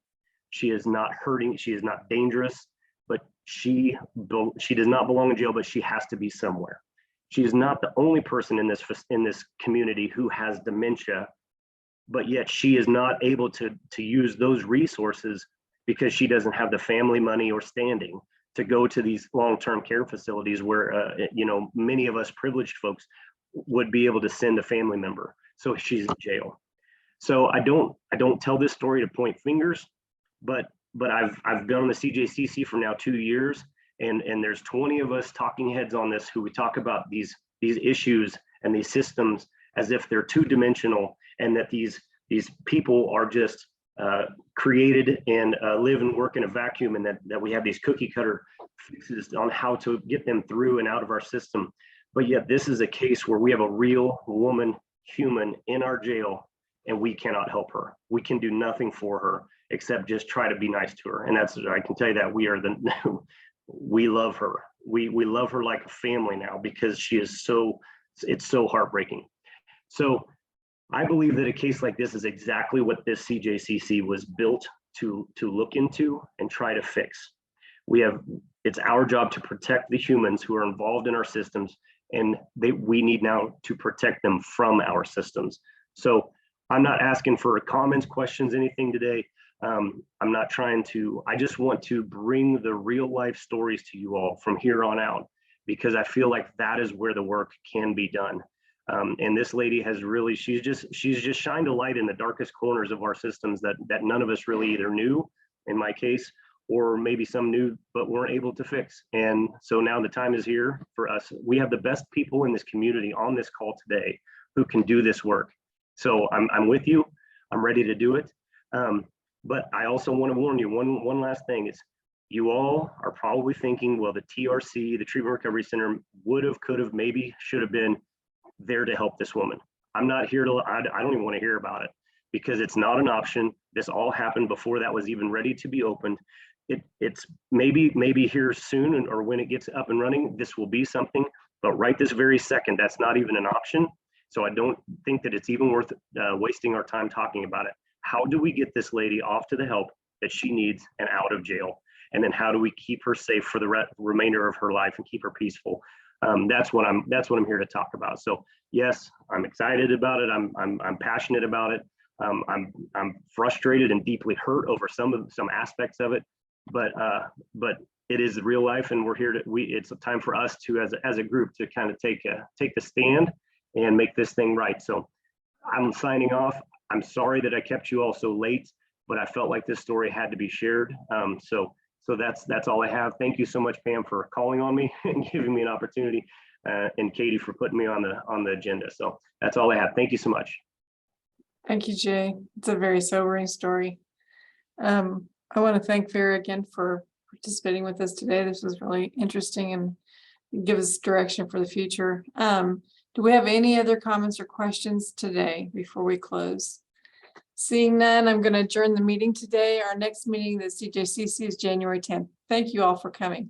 She is not hurting. She is not dangerous, but she does not belong in jail, but she has to be somewhere. She is not the only person in this community who has dementia but yet she is not able to use those resources because she doesn't have the family money or standing to go to these long-term care facilities where, you know, many of us privileged folks would be able to send a family member. So she's in jail. So I don't tell this story to point fingers, but I've been on the CJCC for now 2 years, and there's 20 of us talking heads on this who would talk about these issues and these systems as if they're two-dimensional, and that these people are just created and live and work in a vacuum, and that we have these cookie cutter fixes on how to get them through and out of our system. But yet this is a case where we have a real woman, human in our jail, and we cannot help her. We can do nothing for her except just try to be nice to her. And that's, I can tell you that we love her. We love her like a family now, because she is it's so heartbreaking. So I believe that a case like this is exactly what this CJCC was built to look into and try to fix. It's our job to protect the humans who are involved in our systems, and we need now to protect them from our systems. So I'm not asking for comments, questions, anything today. I'm not trying to, I just want to bring the real life stories to you all from here on out, because I feel like that is where the work can be done. And this lady has really, she's just shined a light in the darkest corners of our systems that none of us really either knew, in my case, or maybe some knew but weren't able to fix. And so now the time is here for us. We have the best people in this community on this call today who can do this work. So I'm with you. I'm ready to do it. But I also want to warn you, one last thing is, you all are probably thinking, well, the TRC, the Treatment Recovery Center, would have, could have, maybe should have been there to help this woman. I'm not here to, I don't even want to hear about it, because it's not an option. This all happened before that was even ready to be opened. It's maybe here soon, or when it gets up and running, this will be something, but right this very second, that's not even an option. So I don't think that it's even worth wasting our time talking about it. How do we get this lady off to the help that she needs and out of jail? And then how do we keep her safe for the remainder of her life and keep her peaceful? That's what I'm here to talk about. So yes, I'm excited about it. I'm passionate about it. I'm frustrated and deeply hurt over some aspects of it, but it is real life, and we're here to. It's a time for us to, as a group, to kind of take the stand and make this thing right. So I'm signing off. I'm sorry that I kept you all so late, but I felt like this story had to be shared. So that's all I have. Thank you so much, Pam, for calling on me and giving me an opportunity, and Katie for putting me on the agenda. So that's all I have. Thank you so much. Thank you, Jay. It's a very sobering story. I want to thank Vera again for participating with us today. This was really interesting and give us direction for the future. Do we have any other comments or questions today before we close? Seeing none, I'm going to adjourn the meeting today. Our next meeting, the CJCC, is January 10th. Thank you all for coming.